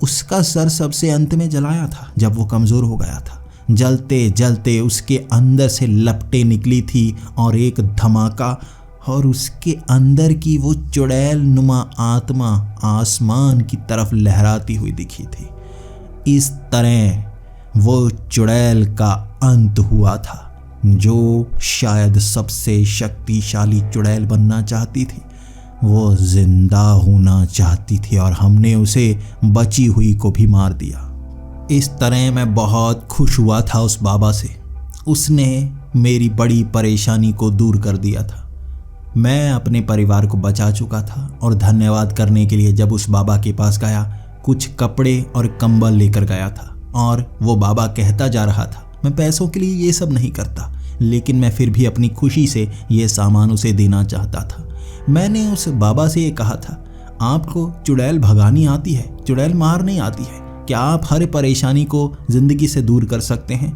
उसका सर सबसे अंत में जलाया था जब वो कमज़ोर हो गया था। जलते जलते उसके अंदर से लपटें निकली थी और एक धमाका, और उसके अंदर की वो चुड़ैल नुमा आत्मा आसमान की तरफ लहराती हुई दिखी थी। इस तरह वो चुड़ैल का अंत हुआ था, जो शायद सबसे शक्तिशाली चुड़ैल बनना चाहती थी। वो जिंदा होना चाहती थी और हमने उसे बची हुई को भी मार दिया। इस तरह मैं बहुत खुश हुआ था उस बाबा से। उसने मेरी बड़ी परेशानी को दूर कर दिया था। मैं अपने परिवार को बचा चुका था और धन्यवाद करने के लिए जब उस बाबा के पास गया, कुछ कपड़े और कंबल लेकर गया था। और वो बाबा कहता जा रहा था, मैं पैसों के लिए ये सब नहीं करता, लेकिन मैं फिर भी अपनी खुशी से ये सामान उसे देना चाहता था। मैंने उस बाबा से ये कहा था, आपको चुड़ैल भगानी आती है, चुड़ैल मार नहीं आती है, क्या आप हर परेशानी को ज़िंदगी से दूर कर सकते हैं?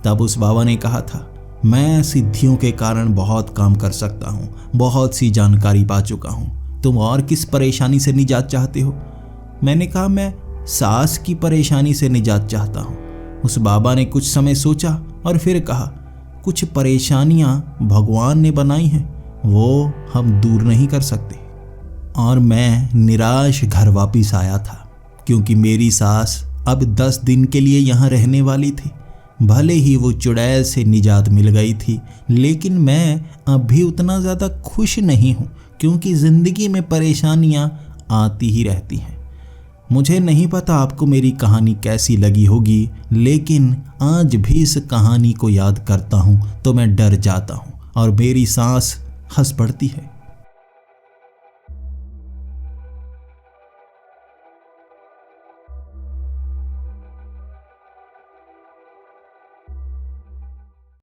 तब उस बाबा ने कहा था, मैं सिद्धियों के कारण बहुत काम कर सकता हूँ, बहुत सी जानकारी पा चुका हूँ। तुम और किस परेशानी से निजात चाहते हो? मैंने कहा, मैं सांस की परेशानी से निजात चाहता हूँ। उस बाबा ने कुछ समय सोचा और फिर कहा, कुछ परेशानियां भगवान ने बनाई हैं, वो हम दूर नहीं कर सकते। और मैं निराश घर वापिस आया था, क्योंकि मेरी सास अब 10 दिन के लिए यहाँ रहने वाली थी। भले ही वो चुड़ैल से निजात मिल गई थी, लेकिन मैं अब भी उतना ज़्यादा खुश नहीं हूँ, क्योंकि ज़िंदगी में परेशानियाँ आती ही रहती हैं। मुझे नहीं पता आपको मेरी कहानी कैसी लगी होगी, लेकिन आज भी इस कहानी को याद करता हूँ तो मैं डर जाता हूँ और मेरी सांस हंस पड़ती है।